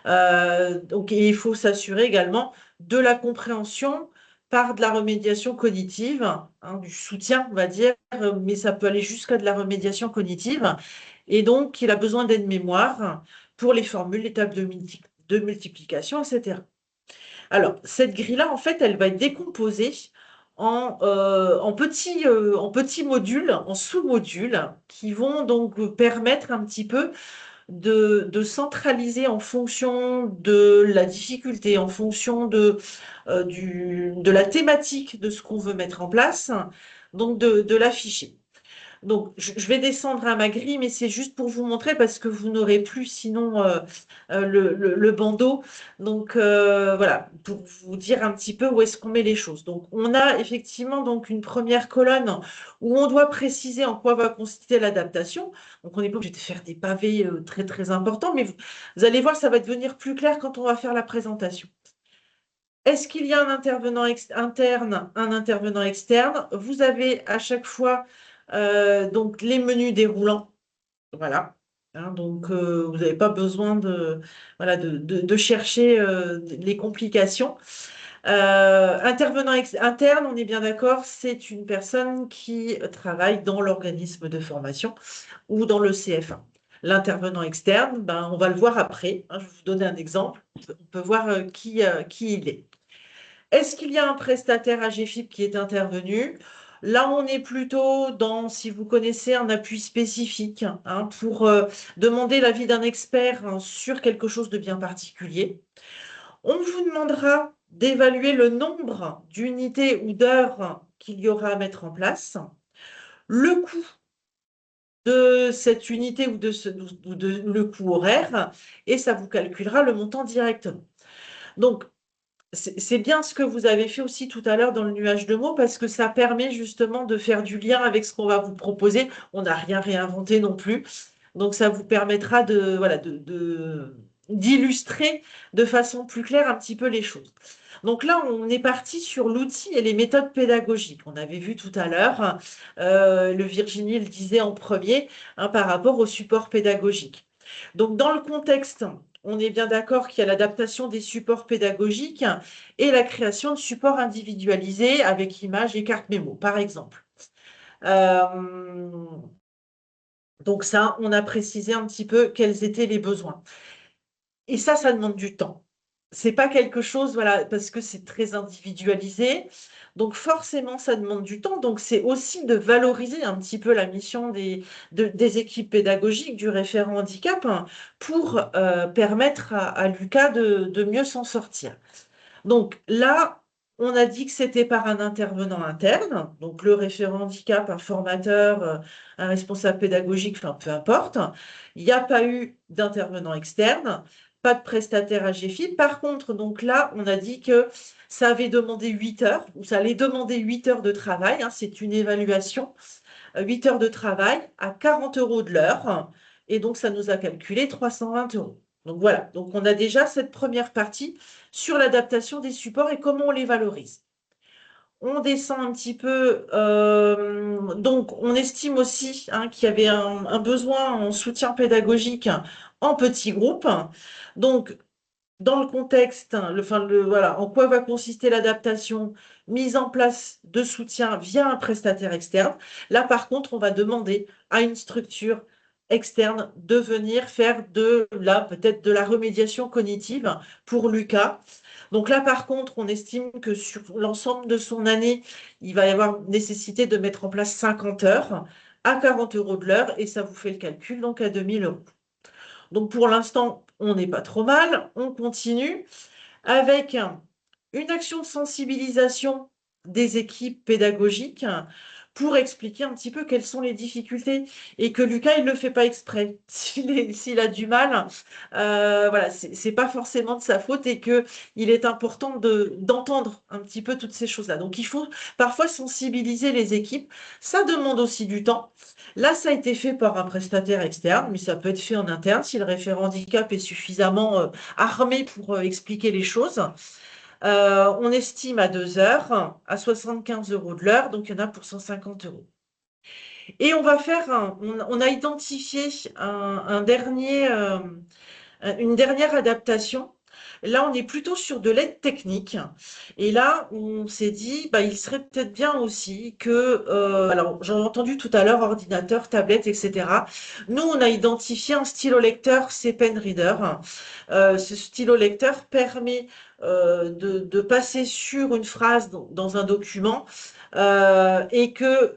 [SPEAKER 4] Donc, et il faut s'assurer également de la compréhension par de la remédiation cognitive, hein, du soutien, on va dire, mais ça peut aller jusqu'à de la remédiation cognitive. Et donc, il a besoin d'aide-mémoire pour les formules, les tables de multiplication, etc. Alors, cette grille-là, en fait, elle va être décomposée en petits modules, en sous-modules, qui vont donc permettre un petit peu de centraliser en fonction de la difficulté, en fonction de la thématique de ce qu'on veut mettre en place, donc de l'afficher. Donc, je vais descendre à ma grille, mais c'est juste pour vous montrer parce que vous n'aurez plus sinon le bandeau. Donc, voilà, pour vous dire un petit peu où est-ce qu'on met les choses. Donc, on a effectivement donc une première colonne où on doit préciser en quoi va consister l'adaptation. Donc, on n'est pas obligé de faire des pavés très, très importants, mais vous allez voir, ça va devenir plus clair quand on va faire la présentation. Est-ce qu'il y a un intervenant interne, un intervenant externe? Vous avez à chaque fois donc les menus déroulants. Voilà. Hein, donc, vous n'avez pas besoin voilà, de chercher les complications. Intervenant interne, on est bien d'accord, c'est une personne qui travaille dans l'organisme de formation ou dans le CF1. L'intervenant externe, ben, on va le voir après. Hein, je vais vous donner un exemple. On peut voir qui il est. Est-ce qu'il y a un prestataire AGFIP qui est intervenu? Là, on est plutôt dans, si vous connaissez, un appui spécifique hein, pour demander l'avis d'un expert hein, sur quelque chose de bien particulier. On vous demandera d'évaluer le nombre d'unités ou d'heures qu'il y aura à mettre en place, le coût de cette unité ou le coût horaire, et ça vous calculera le montant directement. Donc, c'est bien ce que vous avez fait aussi tout à l'heure dans le nuage de mots parce que ça permet justement de faire du lien avec ce qu'on va vous proposer. On n'a rien réinventé non plus. Donc, ça vous permettra voilà, d'illustrer de façon plus claire un petit peu les choses. Donc là, on est parti sur l'outil et les méthodes pédagogiques. On avait vu tout à l'heure, le Virginie le disait en premier, hein, par rapport au support pédagogique. Donc, dans le contexte, on est bien d'accord qu'il y a l'adaptation des supports pédagogiques et la création de supports individualisés avec images et cartes mémo, par exemple. Donc ça, on a précisé un petit peu quels étaient les besoins. Et ça demande du temps. C'est pas quelque chose, voilà, parce que c'est très individualisé. Donc forcément, ça demande du temps. Donc c'est aussi de valoriser un petit peu la mission des équipes pédagogiques du référent handicap hein, pour permettre à Lucas de mieux s'en sortir. Donc là, on a dit que c'était par un intervenant interne, donc le référent handicap, un formateur, un responsable pédagogique, enfin peu importe. Il n'y a pas eu d'intervenant externe, pas de prestataire AGFIP. Par contre, donc là, on a dit que ça avait demandé 8 heures, ou ça allait demander 8 heures de travail, hein, c'est une évaluation, 8 heures de travail à 40 € de l'heure, et donc ça nous a calculé 320 €. Donc voilà, donc on a déjà cette première partie sur l'adaptation des supports et comment on les valorise. On descend un petit peu, donc on estime aussi hein, qu'il y avait un besoin en soutien pédagogique en petits groupes. Donc, dans le contexte, voilà, en quoi va consister l'adaptation, mise en place de soutien via un prestataire externe. Là, par contre, on va demander à une structure externe de venir faire peut-être de la remédiation cognitive pour Lucas. Donc là, par contre, on estime que sur l'ensemble de son année, il va y avoir nécessité de mettre en place 50 heures à 40 € de l'heure et ça vous fait le calcul, donc à 2 000 €. Donc pour l'instant, on n'est pas trop mal. On continue avec une action de sensibilisation des équipes pédagogiques pour expliquer un petit peu quelles sont les difficultés et que Lucas, il ne le fait pas exprès. S'il a du mal, voilà, c'est pas forcément de sa faute et qu'il est important d'entendre un petit peu toutes ces choses-là. Donc, il faut parfois sensibiliser les équipes. Ça demande aussi du temps. Là, ça a été fait par un prestataire externe, mais ça peut être fait en interne si le référent handicap est suffisamment armé pour expliquer les choses. On estime à 2 heures, à 75 € de l'heure, donc il y en a pour 150 €. Et on va faire, on a identifié une dernière adaptation. Là, on est plutôt sur de l'aide technique. Et là, on s'est dit, bah, il serait peut-être bien aussi que, alors j'en ai entendu tout à l'heure, ordinateur, tablette, etc. Nous, on a identifié un stylo-lecteur CPen Reader. Ce stylo-lecteur permet de passer sur une phrase dans un document et que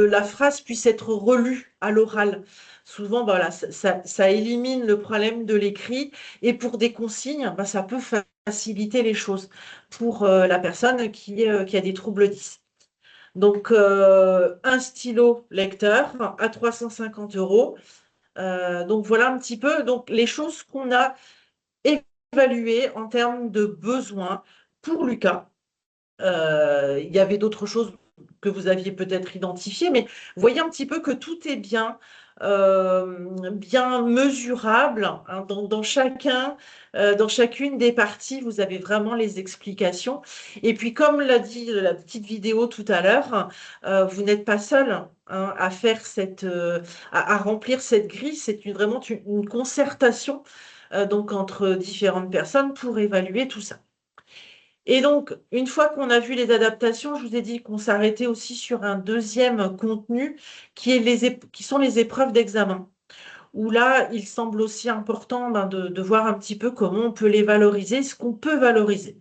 [SPEAKER 4] la phrase puisse être relue à l'oral. Souvent, bah, voilà, ça élimine le problème de l'écrit et pour des consignes, bah, ça peut faciliter les choses pour la personne qui a des troubles 10. Donc, un stylo lecteur à 350 €. Donc, voilà un petit peu donc, les choses qu'on a évaluées en termes de besoins pour Lucas. Il y avait d'autres choses que vous aviez peut-être identifiées, mais vous voyez un petit peu que tout est bien, bien mesurable hein, dans chacune des parties, vous avez vraiment les explications. Et puis, comme l'a dit la petite vidéo tout à l'heure, vous n'êtes pas seul hein, à faire à remplir cette grille. C'est vraiment une concertation donc entre différentes personnes pour évaluer tout ça. Et donc, une fois qu'on a vu les adaptations, je vous ai dit qu'on s'arrêtait aussi sur un deuxième contenu qui sont les épreuves d'examen, où là, il semble aussi important de voir un petit peu comment on peut les valoriser, ce qu'on peut valoriser.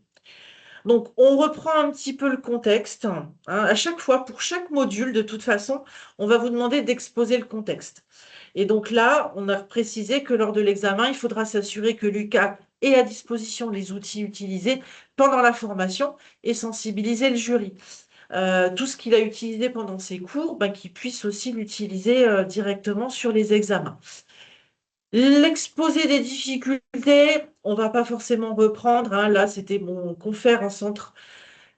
[SPEAKER 4] Donc, on reprend un petit peu le contexte. Hein. À chaque fois, pour chaque module, de toute façon, on va vous demander d'exposer le contexte. Et donc là, on a précisé que lors de l'examen, il faudra s'assurer que Lucas ait à disposition les outils utilisés pendant la formation et sensibiliser le jury. Tout ce qu'il a utilisé pendant ses cours, qu'il puisse aussi l'utiliser directement sur les examens. L'exposé des difficultés, on ne va pas forcément reprendre. Hein, là, c'était mon confrère en centre.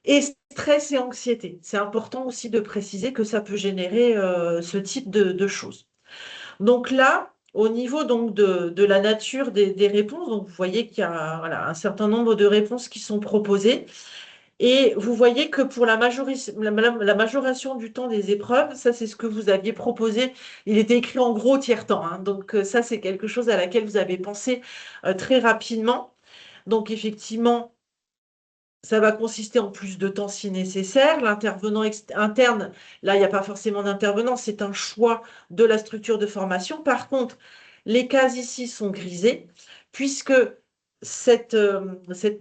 [SPEAKER 4] Et stress et anxiété. C'est important aussi de préciser que ça peut générer ce type de choses. Donc là, au niveau donc, de la nature des réponses, donc vous voyez qu'il y a voilà, un certain nombre de réponses qui sont proposées. Et vous voyez que pour la majoration du temps des épreuves, ça c'est ce que vous aviez proposé, il était écrit en gros tiers-temps. Hein. Donc ça c'est quelque chose à laquelle vous avez pensé très rapidement. Donc effectivement, ça va consister en plus de temps si nécessaire. L'intervenant interne, là, il n'y a pas forcément d'intervenant, c'est un choix de la structure de formation. Par contre, les cases ici sont grisées, puisque cette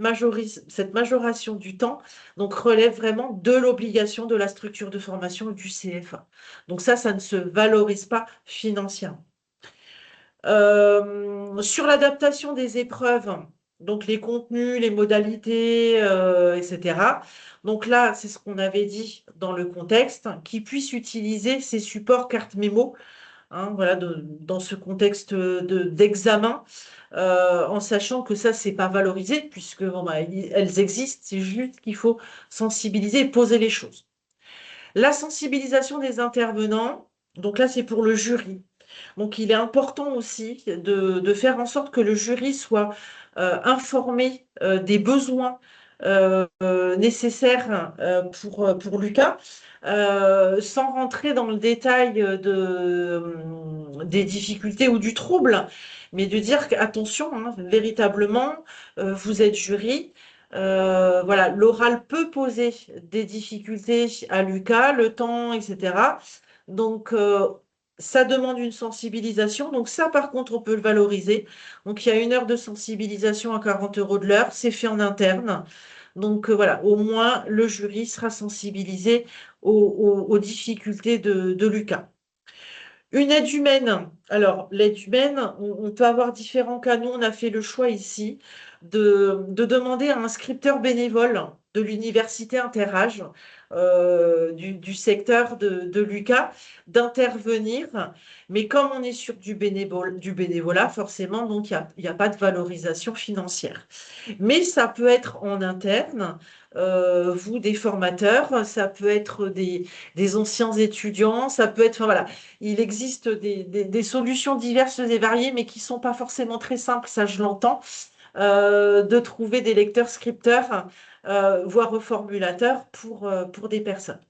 [SPEAKER 4] majoration du temps donc, relève vraiment de l'obligation de la structure de formation du CFA. Donc ça ne se valorise pas financièrement. Sur l'adaptation des épreuves, donc les contenus, les modalités, etc. Donc là, c'est ce qu'on avait dit dans le contexte, qu'ils puissent utiliser ces supports cartes mémo, hein, voilà, dans ce contexte d'examen, en sachant que ça, c'est pas valorisé, puisque elles existent, c'est juste qu'il faut sensibiliser et poser les choses. La sensibilisation des intervenants, donc là, c'est pour le jury. Donc, il est important aussi de faire en sorte que le jury soit informé des besoins nécessaires pour Lucas, sans rentrer dans le détail des difficultés ou du trouble, mais de dire qu'attention, hein, véritablement, vous êtes jury. Voilà, l'oral peut poser des difficultés à Lucas, le temps, etc. Donc, ça demande une sensibilisation. Donc ça, par contre, on peut le valoriser. Donc il y a 1 heure de sensibilisation à 40 € de l'heure. C'est fait en interne. Donc voilà, au moins le jury sera sensibilisé aux difficultés de Lucas. Une aide humaine. Alors, l'aide humaine, on peut avoir différents cas. Nous, on a fait le choix ici de demander à un scripteur bénévole de l'université Interage du secteur de Lucas d'intervenir. Mais comme on est sur du bénévolat, forcément, donc il n'y a pas de valorisation financière. Mais ça peut être en interne, vous, des formateurs, ça peut être des anciens étudiants, ça peut être, enfin voilà, il existe des solutions diverses et variées, mais qui ne sont pas forcément très simples, ça je l'entends. de trouver des lecteurs scripteurs, voire reformulateurs pour des personnes.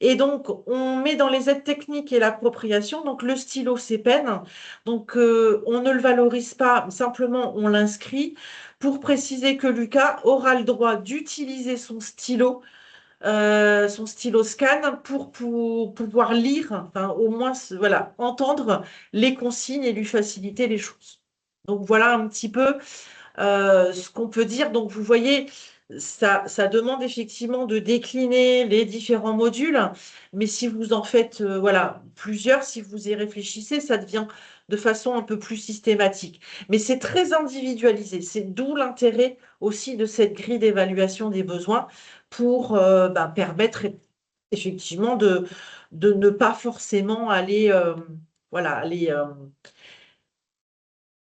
[SPEAKER 4] Et donc, on met dans les aides techniques et l'appropriation, donc le stylo, c'est peine. Donc, on ne le valorise pas, simplement on l'inscrit pour préciser que Lucas aura le droit d'utiliser son stylo scan pour pouvoir lire, enfin au moins voilà, entendre les consignes et lui faciliter les choses. Donc voilà un petit peu ce qu'on peut dire. Donc vous voyez, ça demande effectivement de décliner les différents modules, mais si vous en faites voilà, plusieurs, si vous y réfléchissez, ça devient de façon un peu plus systématique. Mais c'est très individualisé. C'est d'où l'intérêt aussi de cette grille d'évaluation des besoins pour permettre effectivement de ne pas forcément aller, voilà,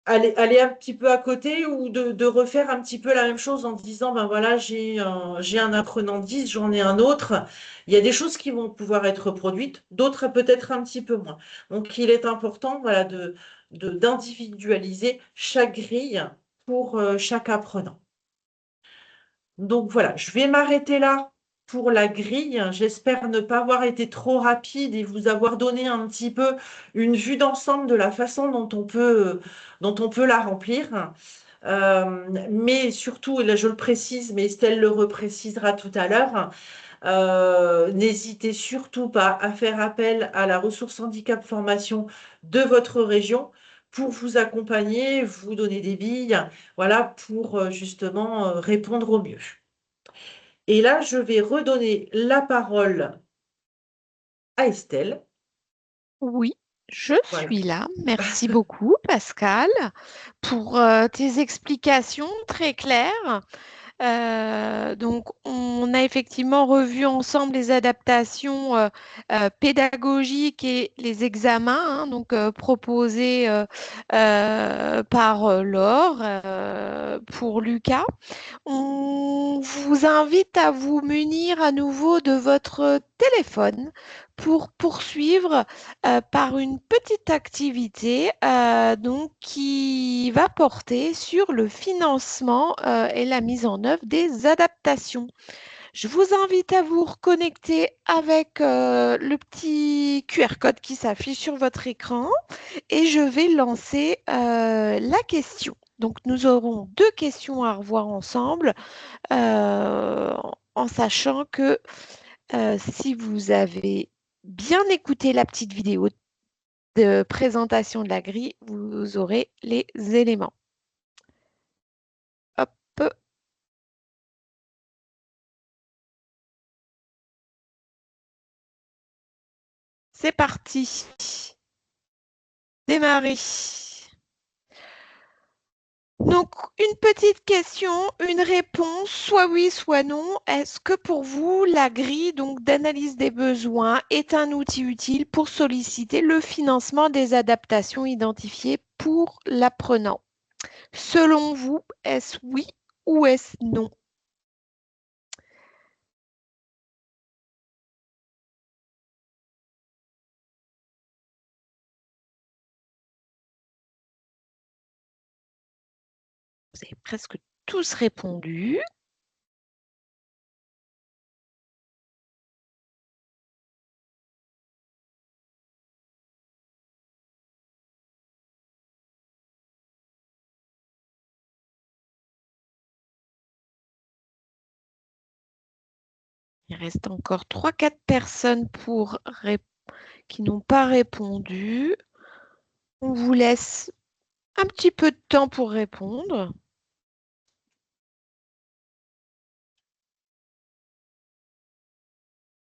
[SPEAKER 4] aller un petit peu à côté ou de refaire un petit peu la même chose en disant, ben voilà, j'ai un apprenant 10, j'en ai un autre. Il y a des choses qui vont pouvoir être produites, d'autres peut-être un petit peu moins. Donc, il est important, voilà, d'individualiser chaque grille pour chaque apprenant. Donc voilà, je vais m'arrêter là pour la grille. J'espère ne pas avoir été trop rapide et vous avoir donné un petit peu une vue d'ensemble de la façon dont on peut la remplir. Mais surtout, et là je le précise, mais Estelle le reprécisera tout à l'heure, n'hésitez surtout pas à faire appel à la ressource handicap formation de votre région pour vous accompagner, vous donner des billes, voilà, pour justement répondre au mieux. Et là, je vais redonner la parole à Estelle.
[SPEAKER 1] Oui, je
[SPEAKER 4] Voilà.
[SPEAKER 1] suis là. Merci beaucoup, Pascal, pour tes explications très claires. Donc, on a effectivement revu ensemble les adaptations pédagogiques et les examens, hein, donc proposés par Laure pour Lucas. On vous invite à vous munir à nouveau de votre téléphone pour poursuivre par une petite activité donc, qui va porter sur le financement et la mise en œuvre des adaptations. Je vous invite à vous reconnecter avec le petit QR code qui s'affiche sur votre écran et je vais lancer la question. Donc, nous aurons deux questions à revoir ensemble en sachant que si vous avez bien écouté la petite vidéo de présentation de la grille, vous aurez les éléments. Hop. C'est parti. Démarrer. Donc, une petite question, une réponse, soit oui, soit non. Est-ce que pour vous, la grille donc d'analyse des besoins est un outil utile pour solliciter le financement des adaptations identifiées pour l'apprenant? Selon vous, est-ce oui ou est-ce non? Vous avez presque tous répondu. Il reste encore 3-4 personnes qui n'ont pas répondu. On vous laisse un petit peu de temps pour répondre.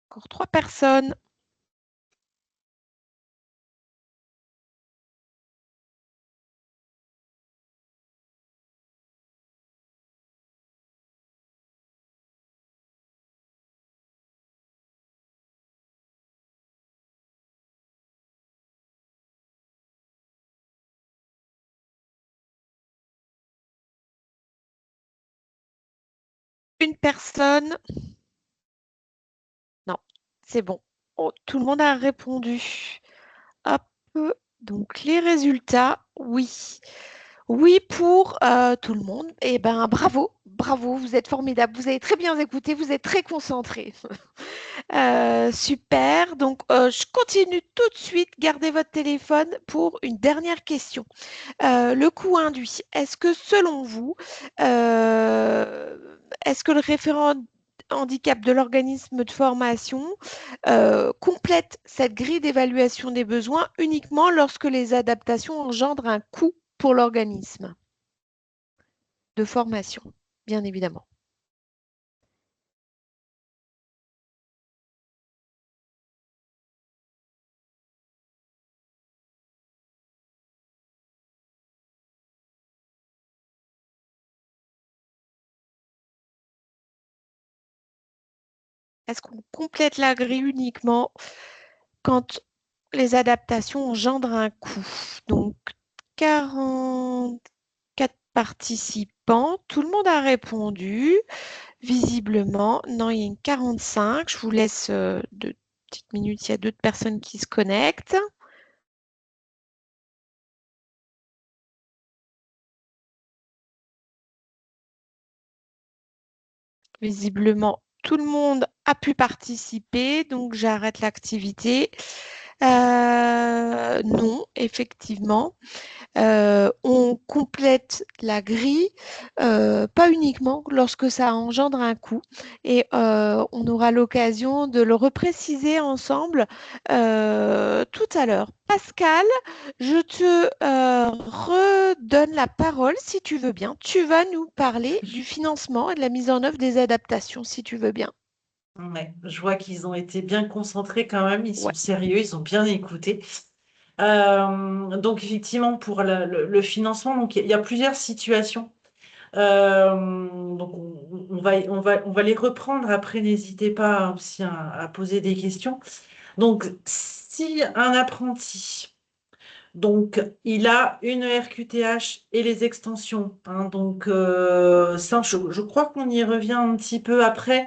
[SPEAKER 1] Encore 3 personnes. Une personne. Non, c'est bon. Oh, tout le monde a répondu. Hop. Donc les résultats, oui. Oui, pour tout le monde. Eh ben, bravo, bravo, vous êtes formidable. Vous avez très bien écouté, vous êtes très concentré. Super. Donc, je continue tout de suite. Gardez votre téléphone pour une dernière question. Le coût induit. Est-ce que, selon vous, euh, est-ce que le référent handicap de l'organisme de formation complète cette grille d'évaluation des besoins uniquement lorsque les adaptations engendrent un coût pour l'organisme de formation, bien évidemment. Est-ce qu'on complète la grille uniquement quand les adaptations engendrent un coût? Donc, 44 participants, tout le monde a répondu. Visiblement, non, il y a une 45. Je vous laisse 2 petites minutes, il y a d'autres personnes qui se connectent. Visiblement, tout le monde a pu participer, donc j'arrête l'activité. Non, effectivement. On complète la grille, pas uniquement lorsque ça engendre un coût. Et on aura l'occasion de le repréciser ensemble tout à l'heure. Pascal, je te redonne la parole si tu veux bien. Tu vas nous parler du financement et de la mise en œuvre des adaptations, si tu veux bien.
[SPEAKER 4] Ouais, je vois qu'ils ont été bien concentrés quand même, ils sont
[SPEAKER 1] Ouais.
[SPEAKER 4] sérieux, ils ont bien écouté. Donc effectivement, pour le financement, donc, il y a plusieurs situations. Donc on va les reprendre après, n'hésitez pas aussi à poser des questions. Donc si un apprenti, donc il a une RQTH et les extensions, hein, donc ça, je crois qu'on y revient un petit peu après.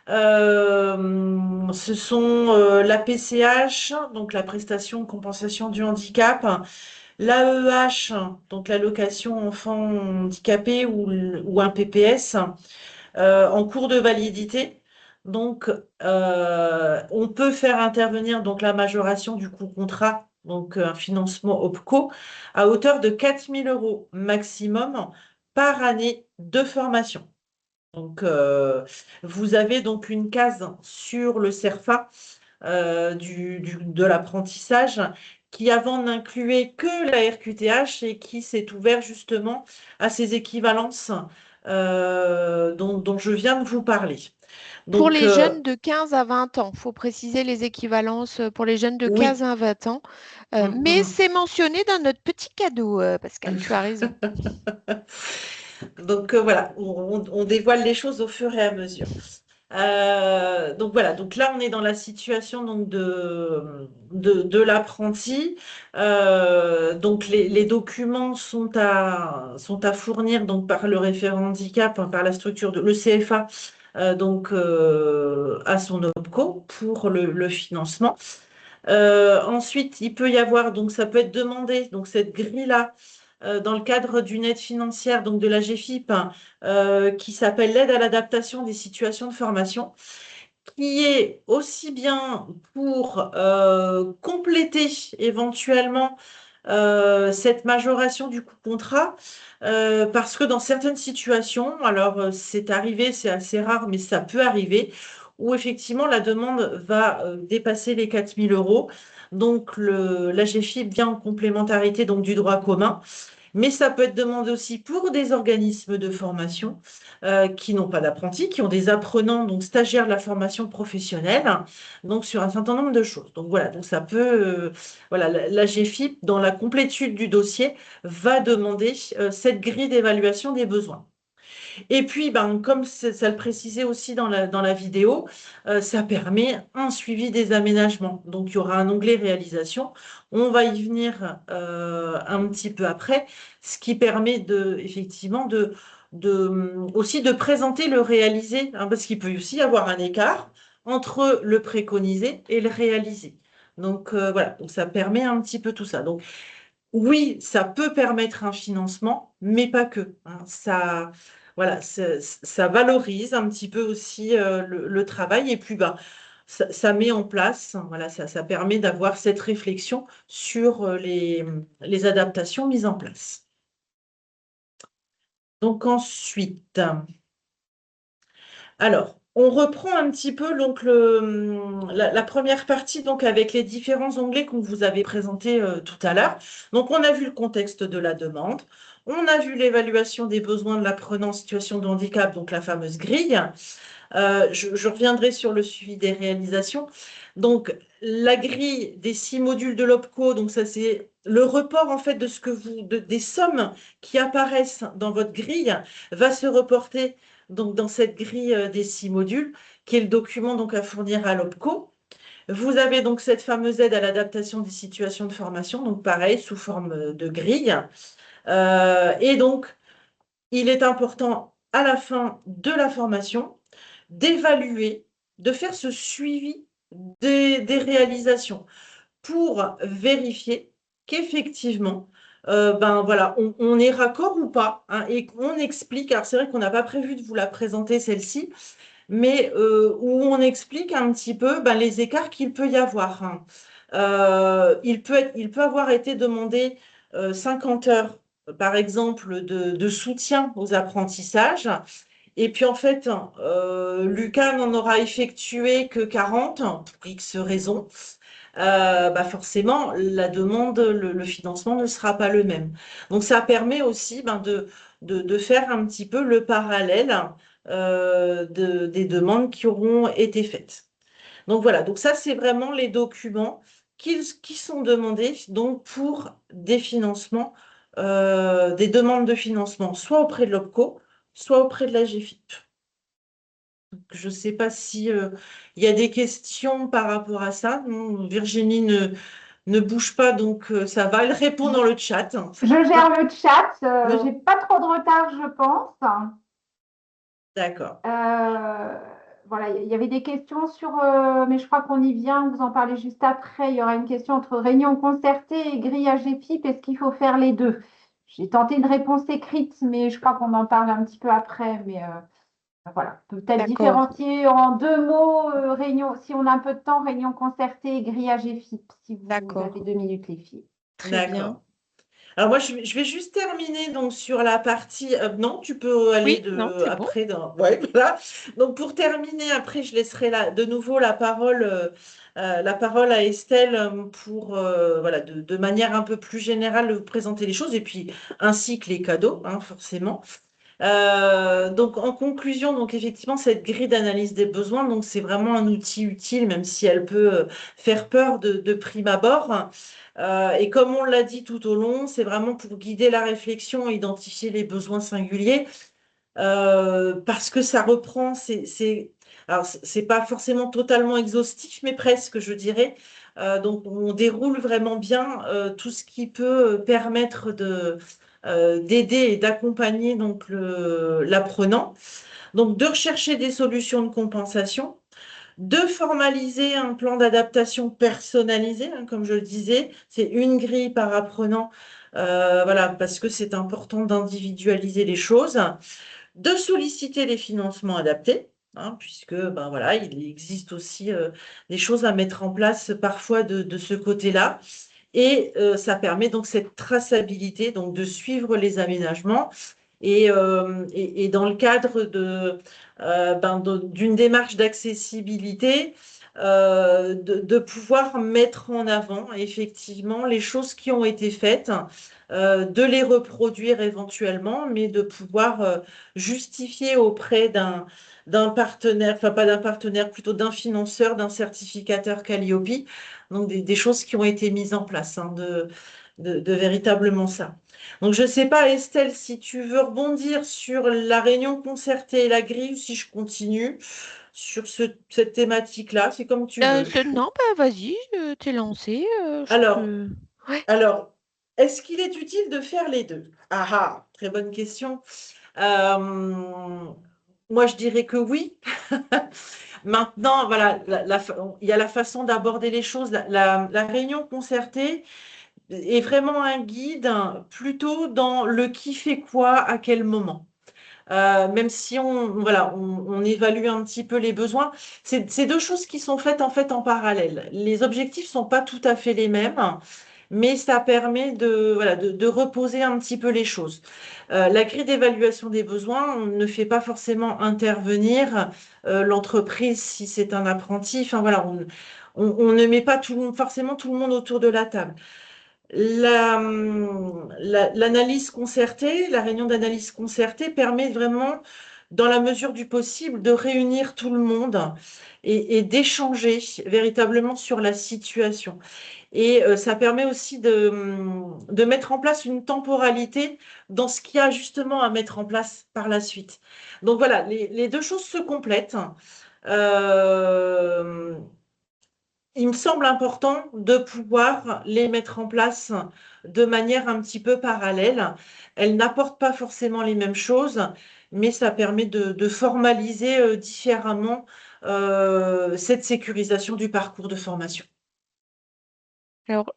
[SPEAKER 4] Ce sont la PCH, donc la prestation de compensation du handicap, l'AEH, donc l'allocation enfant handicapé ou un PPS, en cours de validité. Donc, on peut faire intervenir donc la majoration du coût contrat, donc un financement OPCO, à hauteur de 4 000 euros maximum par année de formation. Donc, vous avez donc une case sur le CERFA de l'apprentissage qui avant n'incluait que la RQTH et qui s'est ouvert justement à ces équivalences dont je viens de vous parler.
[SPEAKER 1] Pour
[SPEAKER 4] Donc,
[SPEAKER 1] les jeunes de 15 à 20 ans, il faut préciser les équivalences pour les jeunes de 15
[SPEAKER 4] oui.
[SPEAKER 1] à 20 ans. Mais
[SPEAKER 4] Mm,
[SPEAKER 1] c'est mentionné dans notre petit cadeau, Pascal, tu as raison.
[SPEAKER 4] Donc voilà, on dévoile les choses au fur et à mesure. Donc voilà, donc là on est dans la situation donc de l'apprenti. Donc les documents sont à fournir donc par le référent handicap, hein, par la structure de le CFA, donc à son OPCO pour le financement. Ensuite, il peut y avoir, donc ça peut être demandé, donc cette grille-là, dans le cadre d'une aide financière, donc de la GFIP, hein, qui s'appelle l'aide à l'adaptation des situations de formation, qui est aussi bien pour compléter éventuellement cette majoration du coût contrat, parce que dans certaines situations, alors c'est arrivé, c'est assez rare, mais ça peut arriver, où effectivement la demande va dépasser les 4 000 euros. Donc la GFIP vient en complémentarité donc, du droit commun. Mais ça peut être demandé aussi pour des organismes de formation qui n'ont pas d'apprentis, qui ont des apprenants, donc stagiaires de la formation professionnelle, donc sur un certain nombre de choses. Donc voilà, donc ça peut, voilà, la GFIP, dans la complétude du dossier, va demander cette grille d'évaluation des besoins. Et puis, ben, comme ça le précisait aussi dans la vidéo, ça permet un suivi des aménagements. Donc, il y aura un onglet réalisation. On va y venir un petit peu après, ce qui permet effectivement aussi de présenter le réalisé, hein, parce qu'il peut aussi y avoir un écart entre le préconisé et le réalisé. Donc, voilà, donc ça permet un petit peu tout ça. Donc, oui, ça peut permettre un financement, mais pas que, hein. Ça, voilà, ça valorise un petit peu aussi le travail et puis bah, ça met en place, hein, voilà, ça permet d'avoir cette réflexion sur les adaptations mises en place. Donc ensuite, alors, on reprend un petit peu donc la première partie donc avec les différents onglets qu'on vous avait présentés tout à l'heure. Donc, on a vu le contexte de la demande, on a vu l'évaluation des besoins de l'apprenant en situation de handicap, donc la fameuse grille. Je reviendrai sur le suivi des réalisations. Donc, la grille des 6 modules de l'OPCO, donc ça c'est le report en fait de ce que des sommes qui apparaissent dans votre grille va se reporter donc dans cette grille des 6 modules, qui est le document donc à fournir à l'OPCO. Vous avez donc cette fameuse aide à l'adaptation des situations de formation, donc pareil, sous forme de grille. Et donc, il est important à la fin de la formation d'évaluer, de faire ce suivi des réalisations pour vérifier qu'effectivement, ben voilà, on est raccord ou pas, hein, et qu'on explique. Alors c'est vrai qu'on n'a pas prévu de vous la présenter celle-ci, mais où on explique un petit peu ben, les écarts qu'il peut y avoir, hein. Il peut avoir été demandé 50 heures, par exemple, de soutien aux apprentissages. Et puis en fait, Lucas n'en aura effectué que 40 pour X raisons. Bah forcément, la demande, le financement ne sera pas le même. Donc ça permet aussi ben, de faire un petit peu le parallèle des demandes qui auront été faites. Donc voilà, donc ça c'est vraiment les documents qui sont demandés donc pour des financements, des demandes de financement, soit auprès de l'OPCO, soit auprès de la GFIP. Je ne sais pas si il y a des questions par rapport à ça. Non, Virginie ne bouge pas, donc ça va. Elle répond dans le chat.
[SPEAKER 3] Je gère le chat.
[SPEAKER 4] Non,
[SPEAKER 3] J'ai pas trop de retard, je pense.
[SPEAKER 4] d'accord.
[SPEAKER 3] Voilà, il y avait des questions sur, mais je crois qu'on y vient. Vous en parlez juste après. Il y aura une question entre réunion concertée et grillage GFIP. Est-ce qu'il faut faire les deux? J'ai tenté une réponse écrite, mais je crois qu'on en parle un petit peu après. Mais voilà, peut-être
[SPEAKER 1] D'accord,
[SPEAKER 3] différencier en deux mots, réunion, si on a un peu de temps, réunion concertée et grillage GFIP, si vous avez
[SPEAKER 1] d'accord.
[SPEAKER 3] 2 minutes, les filles.
[SPEAKER 1] Très bien.
[SPEAKER 4] D'accord. Alors moi, je vais juste terminer donc sur la partie. Non, tu peux aller
[SPEAKER 1] Oui, non, c'est bon.
[SPEAKER 4] après. Ouais, voilà. Donc pour terminer, après, je laisserai de nouveau la parole à Estelle pour voilà, de manière un peu plus générale vous présenter les choses et puis ainsi que les cadeaux, hein, forcément. Donc en conclusion, donc effectivement, cette grille d'analyse des besoins, donc c'est vraiment un outil utile, même si elle peut faire peur de prime abord. Et comme on l'a dit tout au long, c'est vraiment pour guider la réflexion, identifier les besoins singuliers, parce que ça reprend, alors c'est pas forcément totalement exhaustif, mais presque, je dirais. Donc on déroule vraiment bien tout ce qui peut permettre d'aider et d'accompagner donc l'apprenant. Donc de rechercher des solutions de compensation, de formaliser un plan d'adaptation personnalisé, hein, comme je le disais, c'est une grille par apprenant, voilà, parce que c'est important d'individualiser les choses, de solliciter les financements adaptés, hein, puisque ben voilà, il existe aussi des choses à mettre en place parfois de ce côté-là. Et ça permet donc cette traçabilité, donc de suivre les aménagements. Et dans le cadre d'une démarche d'accessibilité, de pouvoir mettre en avant effectivement les choses qui ont été faites, de les reproduire éventuellement, mais de pouvoir justifier auprès d'un partenaire, enfin pas d'un partenaire, plutôt d'un financeur, d'un certificateur Calliope, donc des choses qui ont été mises en place, hein, de véritablement ça. Donc je ne sais pas, Estelle, si tu veux rebondir sur la réunion concertée et la grille, ou si je continue sur cette thématique-là, c'est comme tu veux.
[SPEAKER 1] Non, bah vas-y, t'es lancé. Je
[SPEAKER 4] Alors,
[SPEAKER 1] te... Ouais.
[SPEAKER 4] alors, est-ce qu'il est utile de faire les deux? Ah ah, très bonne question. Euh, Moi, je dirais que oui. Maintenant, voilà, il y a la façon d'aborder les choses. La réunion concertée est vraiment un guide plutôt dans le qui fait quoi à quel moment. Même si on évalue un petit peu les besoins, c'est deux choses qui sont faites en fait en parallèle. Les objectifs sont pas tout à fait les mêmes, mais ça permet de reposer un petit peu les choses. La grille d'évaluation des besoins, on ne fait pas forcément intervenir l'entreprise si c'est un apprenti. Enfin voilà, on ne met pas forcément tout le monde autour de la table. L'analyse concertée, la réunion d'analyse concertée permet vraiment, dans la mesure du possible, de réunir tout le monde et d'échanger véritablement sur la situation. Et ça permet aussi de mettre en place une temporalité dans ce qu'il y a justement à mettre en place par la suite. Donc voilà, les deux choses se complètent. Euh, il me semble important de pouvoir les mettre en place de manière un petit peu parallèle. Elles n'apportent pas forcément les mêmes choses, mais ça permet de formaliser différemment cette sécurisation du parcours de formation.
[SPEAKER 1] Alors,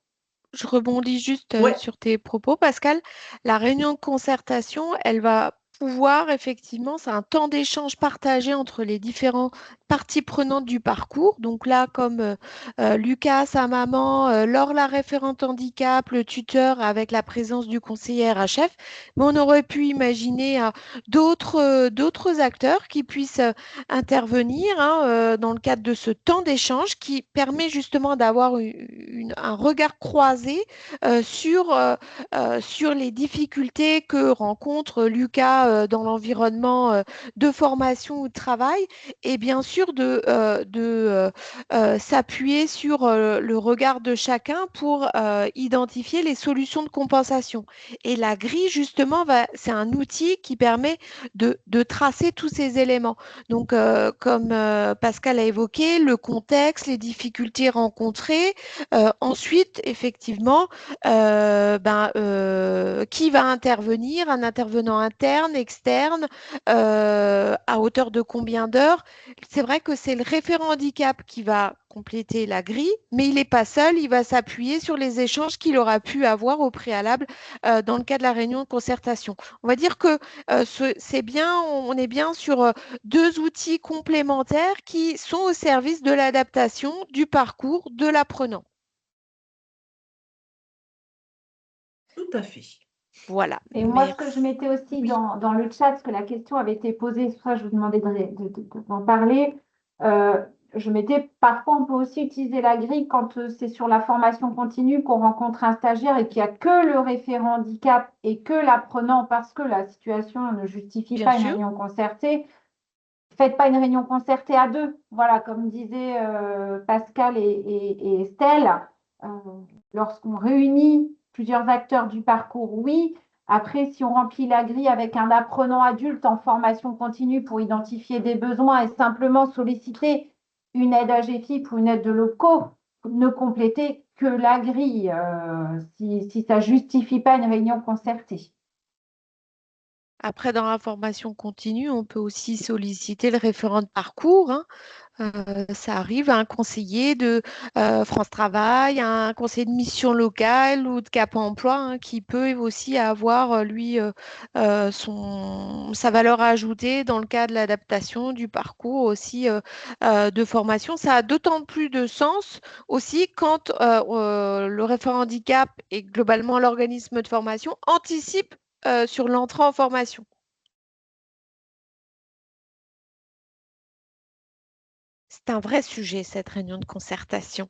[SPEAKER 1] je rebondis juste
[SPEAKER 4] Ouais,
[SPEAKER 1] sur tes propos, Pascal. La réunion de concertation, elle va pouvoir, effectivement, c'est un temps d'échange partagé entre les différentes parties prenantes du parcours. Donc là, comme Lucas, sa maman, Laure, la référente handicap, le tuteur avec la présence du conseiller RHF, mais on aurait pu imaginer d'autres acteurs qui puissent intervenir hein, dans le cadre de ce temps d'échange qui permet justement d'avoir un regard croisé sur les difficultés que rencontre Lucas dans l'environnement de formation ou de travail et bien sûr de s'appuyer sur le regard de chacun pour identifier les solutions de compensation. Et la grille, justement, c'est un outil qui permet de tracer tous ces éléments. Donc, comme Pascal a évoqué, le contexte, les difficultés rencontrées. Ensuite, effectivement, qui va intervenir? Un intervenant interne, externe, à hauteur de combien d'heures? C'est vrai que c'est le référent handicap qui va compléter la grille, mais il n'est pas seul, il va s'appuyer sur les échanges qu'il aura pu avoir au préalable dans le cas de la réunion de concertation. On va dire que c'est bien, on est bien sur deux outils complémentaires qui sont au service de l'adaptation du parcours de l'apprenant.
[SPEAKER 4] tout à fait.
[SPEAKER 1] Voilà.
[SPEAKER 3] Et moi, ce que je mettais aussi dans le chat, parce que la question avait été posée, c'est pour ça que je vous demandais d'en parler. Je mettais, parfois, on peut aussi utiliser la grille quand c'est sur la formation continue qu'on rencontre un stagiaire et qu'il n'y a que le référent handicap et que l'apprenant parce que la situation ne justifie
[SPEAKER 1] Bien
[SPEAKER 3] pas une
[SPEAKER 1] sûr.
[SPEAKER 3] réunion concertée. Faites pas une réunion concertée à deux. Voilà, comme disaient Pascal et Estelle, euh, lorsqu'on réunit plusieurs acteurs du parcours, oui. Après, si on remplit la grille avec un apprenant adulte en formation continue pour identifier des besoins et simplement solliciter une aide AGFIP ou une aide de locaux, ne compléter que la grille si ça ne justifie pas une réunion concertée.
[SPEAKER 1] Après, dans la formation continue, on peut aussi solliciter le référent de parcours. Hein. Ça arrive à un conseiller de France Travail, à un conseiller de mission locale ou de Cap Emploi hein, qui peut aussi avoir, lui, sa valeur ajoutée dans le cas de l'adaptation du parcours aussi de formation. Ça a d'autant plus de sens aussi quand le référent handicap et globalement l'organisme de formation anticipe sur l'entrée en formation. C'est un vrai sujet, cette réunion de concertation.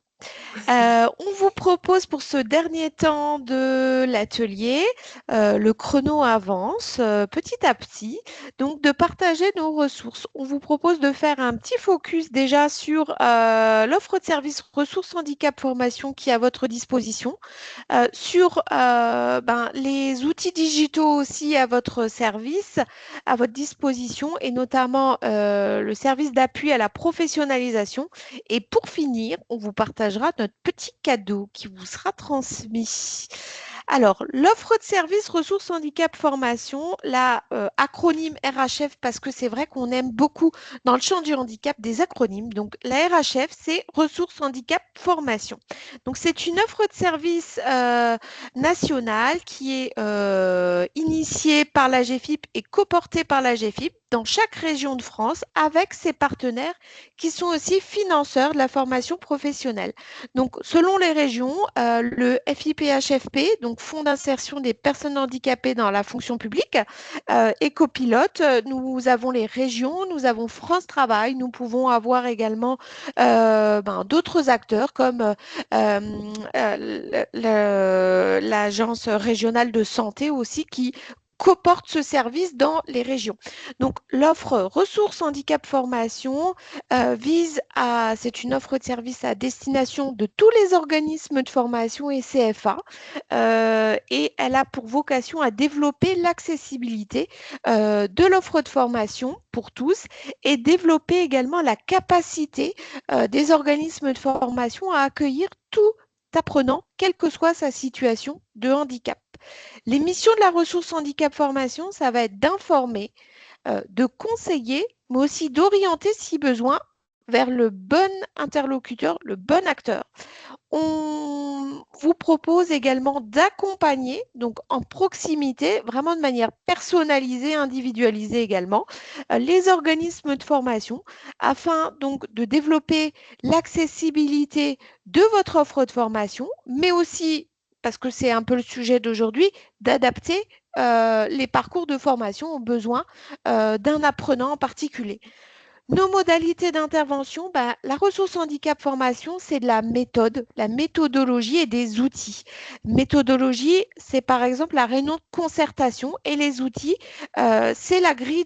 [SPEAKER 1] On vous propose pour ce dernier temps de l'atelier, le chrono avance petit à petit, donc de partager nos ressources. On vous propose de faire un petit focus déjà sur l'offre de services ressources handicap formation qui est à votre disposition, sur les outils digitaux aussi à votre service, à votre disposition, et notamment le service d'appui à la professionnalisation. Et pour finir, on vous partagera notre petit cadeau qui vous sera transmis. Alors, l'offre de services ressources handicap formation, la acronyme RHF, parce que c'est vrai qu'on aime beaucoup dans le champ du handicap des acronymes. Donc, la RHF, c'est ressources handicap formation. Donc, c'est une offre de service nationale qui est initiée par la GFIP et coportée par la GFIP dans chaque région de France avec ses partenaires qui sont aussi financeurs de la formation professionnelle. Donc, selon les régions, le FIPHFP, donc Fonds d'insertion des personnes handicapées dans la fonction publique, est copilote. Nous avons les régions, nous avons France Travail, nous pouvons avoir également d'autres acteurs comme l'Agence régionale de santé aussi qui coporte ce service dans les régions. Donc, l'offre ressources handicap formation c'est une offre de service à destination de tous les organismes de formation et CFA et elle a pour vocation à développer l'accessibilité de l'offre de formation pour tous et développer également la capacité des organismes de formation à accueillir tout apprenant, quelle que soit sa situation de handicap. Les missions de la ressource handicap formation, ça va être d'informer, de conseiller, mais aussi d'orienter si besoin vers le bon interlocuteur, le bon acteur. On vous propose également d'accompagner, donc en proximité, vraiment de manière personnalisée, individualisée également, les organismes de formation afin donc de développer l'accessibilité de votre offre de formation, mais aussi, parce que c'est un peu le sujet d'aujourd'hui, d'adapter les parcours de formation aux besoins d'un apprenant en particulier. Nos modalités d'intervention, la ressource handicap formation, c'est de la méthode, la méthodologie et des outils. Méthodologie, c'est par exemple la réunion de concertation et les outils, c'est la grille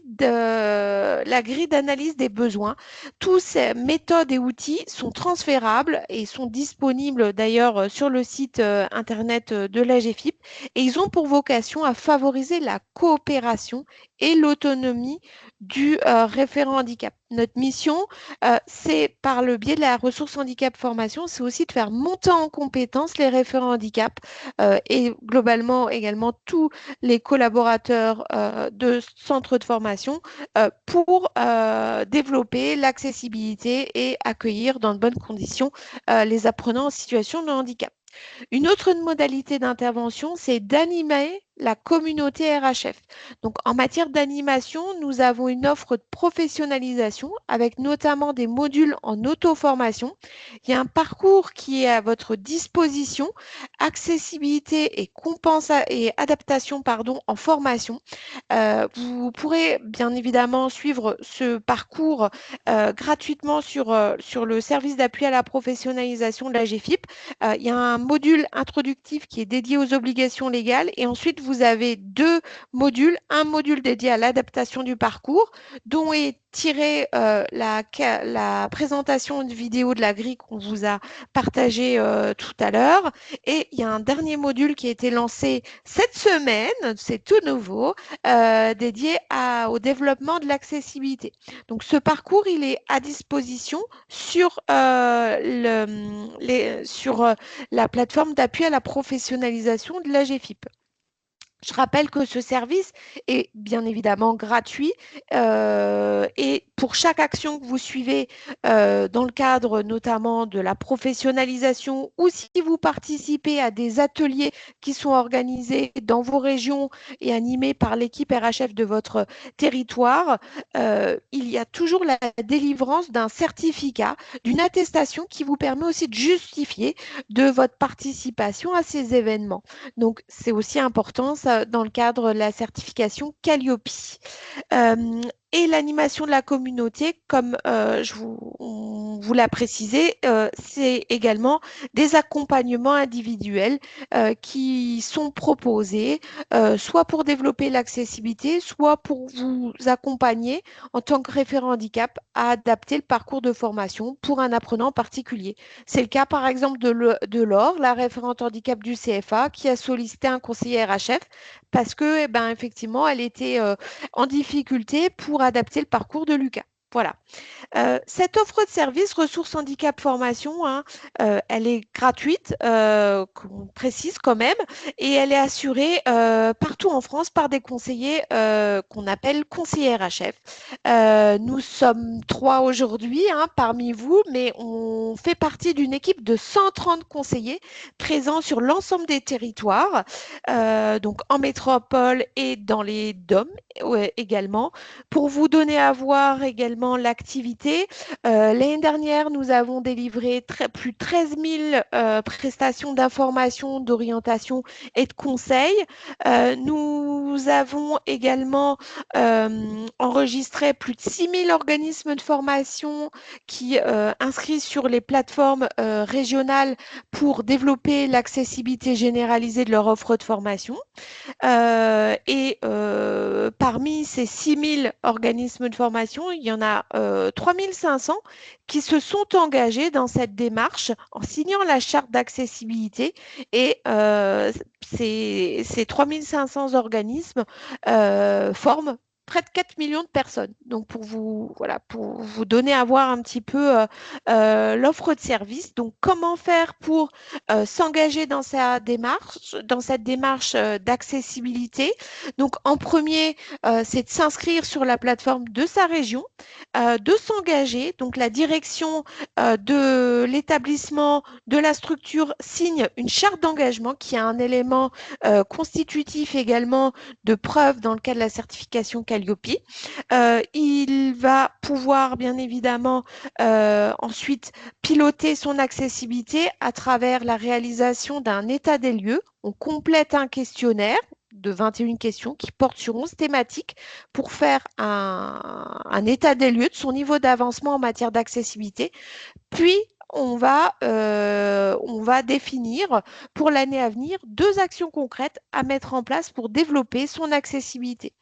[SPEAKER 1] d'analyse des besoins. Tous ces méthodes et outils sont transférables et sont disponibles d'ailleurs sur le site internet de la GFIP et ils ont pour vocation à favoriser la coopération et l'autonomie du référent handicap. Notre mission, c'est par le biais de la ressource handicap formation, c'est aussi de faire monter en compétence les référents handicap et globalement également tous les collaborateurs de centres de formation pour développer l'accessibilité et accueillir dans de bonnes conditions les apprenants en situation de handicap. Une autre modalité d'intervention, c'est d'animer la communauté RHF. Donc, en matière d'animation, nous avons une offre de professionnalisation avec notamment des modules en auto-formation. Il y a un parcours qui est à votre disposition, accessibilité et adaptation en formation. Vous pourrez bien évidemment suivre ce parcours gratuitement sur le service d'appui à la professionnalisation de la GFIP. Il y a un module introductif qui est dédié aux obligations légales et ensuite vous avez deux modules, un module dédié à l'adaptation du parcours dont est tirée la présentation de vidéo de la grille qu'on vous a partagée tout à l'heure et il y a un dernier module qui a été lancé cette semaine, c'est tout nouveau, dédié au développement de l'accessibilité. Donc ce parcours, il est à disposition sur la plateforme d'appui à la professionnalisation de la GFIP. Je rappelle que ce service est bien évidemment gratuit et pour chaque action que vous suivez dans le cadre notamment de la professionnalisation ou si vous participez à des ateliers qui sont organisés dans vos régions et animés par l'équipe RHF de votre territoire, il y a toujours la délivrance d'un certificat, d'une attestation qui vous permet aussi de justifier de votre participation à ces événements. Donc, c'est aussi important ça, dans le cadre de la certification Calliope. Et l'animation de la communauté, comme on vous l'a précisé, c'est également des accompagnements individuels qui sont proposés, soit pour développer l'accessibilité, soit pour vous accompagner en tant que référent handicap à adapter le parcours de formation pour un apprenant particulier. C'est le cas par exemple de Laure, la référente handicap du CFA, qui a sollicité un conseiller RHF parce que, effectivement, elle était en difficulté pour adapter le parcours de Lucas. Voilà. Cette offre de service ressources handicap formation, hein, elle est gratuite, qu'on précise quand même, et elle est assurée partout en France par des conseillers qu'on appelle conseillers RHF. Nous sommes 3 aujourd'hui, hein, parmi vous, mais on fait partie d'une équipe de 130 conseillers présents sur l'ensemble des territoires, donc en métropole et dans les DOM également. Pour vous donner à voir également l'activité, l'année dernière, nous avons délivré plus de 13 000 prestations d'information, d'orientation et de conseil. Nous avons également enregistré plus de 6 000 organismes de formation qui inscrits sur les plateformes régionales pour développer l'accessibilité généralisée de leur offre de formation. Parmi ces 6 000 organismes de formation, il y en a 3 500 qui se sont engagés dans cette démarche en signant la charte d'accessibilité. Et ces 3 500 organismes forment près de 4 millions de personnes. Donc, pour vous donner à voir un petit peu l'offre de service. Donc, comment faire pour s'engager dans cette démarche d'accessibilité. Donc, en premier, c'est de s'inscrire sur la plateforme de sa région, de s'engager. Donc, la direction de l'établissement, de la structure signe une charte d'engagement qui a un élément constitutif également de preuve dans le cas de la certification Calliope. Il va pouvoir, bien évidemment, ensuite piloter son accessibilité à travers la réalisation d'un état des lieux. On complète un questionnaire de 21 questions qui porte sur 11 thématiques pour faire un état des lieux de son niveau d'avancement en matière d'accessibilité. Puis, on va définir pour l'année à venir 2 actions concrètes à mettre en place pour développer son accessibilité.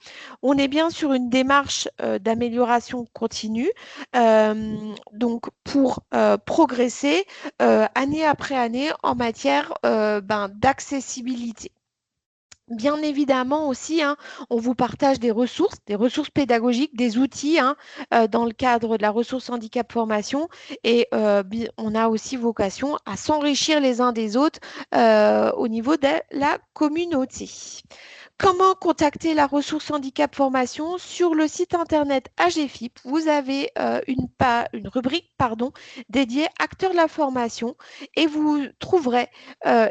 [SPEAKER 1] On est bien sur une démarche d'amélioration continue, donc pour progresser année après année en matière d'accessibilité. Bien évidemment aussi, hein, on vous partage des ressources pédagogiques, des outils dans le cadre de la ressource handicap formation et on a aussi vocation à s'enrichir les uns des autres au niveau de la communauté. Comment contacter la ressource handicap formation? Sur le site internet AGFIP, vous avez une rubrique dédiée acteurs de la formation et vous trouverez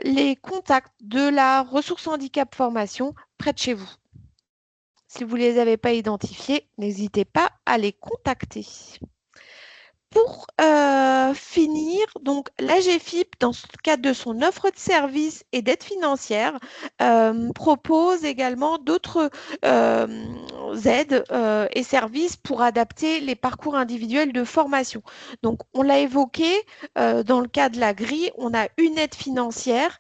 [SPEAKER 1] les contacts de la ressource handicap formation près de chez vous. Si vous ne les avez pas identifiés, n'hésitez pas à les contacter. Pour finir, donc l'AGFIP, dans le cadre de son offre de services et d'aide financière, propose également d'autres aides et services pour adapter les parcours individuels de formation. Donc, on l'a évoqué, dans le cas de la grille, on a une aide financière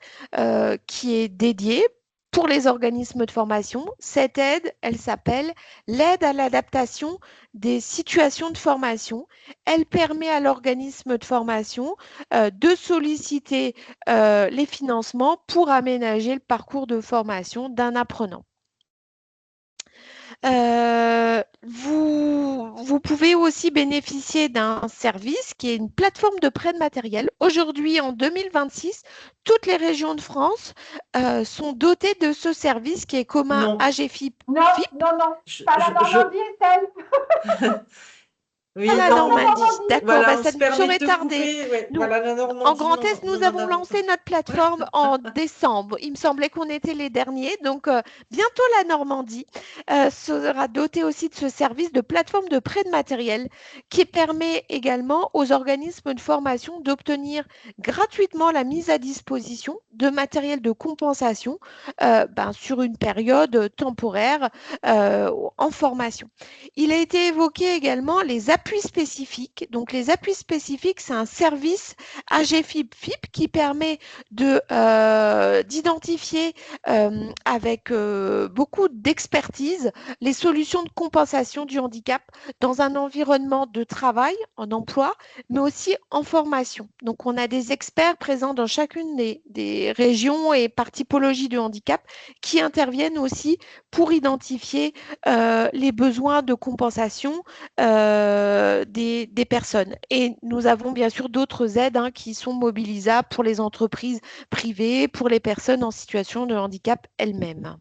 [SPEAKER 1] qui est dédiée pour les organismes de formation. Cette aide, elle s'appelle l'aide à l'adaptation des situations de formation. Elle permet à l'organisme de formation de solliciter les financements pour aménager le parcours de formation d'un apprenant. Vous pouvez aussi bénéficier d'un service qui est une plateforme de prêt de matériel. Aujourd'hui, en 2026, toutes les régions de France sont dotées de ce service qui est commun à AGFIP.
[SPEAKER 3] Non, pas la Normandie, Estelle.
[SPEAKER 4] Oui,
[SPEAKER 1] la Normandie, d'accord,
[SPEAKER 4] voilà,
[SPEAKER 1] ça ne saurait tarder. En Grand Est, nous avons lancé notre plateforme en décembre. Il me semblait qu'on était les derniers, donc bientôt la Normandie sera dotée aussi de ce service de plateforme de prêt de matériel qui permet également aux organismes de formation d'obtenir gratuitement la mise à disposition de matériel de compensation sur une période temporaire en formation. Il a été évoqué également les appuis spécifiques. Donc, les appuis spécifiques, c'est un service AGFIP-FIP qui permet d'identifier avec beaucoup d'expertise les solutions de compensation du handicap dans un environnement de travail, en emploi, mais aussi en formation. Donc, on a des experts présents dans chacune des régions et par typologie de handicap qui interviennent aussi pour identifier les besoins de compensation des personnes. Et nous avons bien sûr d'autres aides qui sont mobilisables pour les entreprises privées, pour les personnes en situation de handicap elles-mêmes.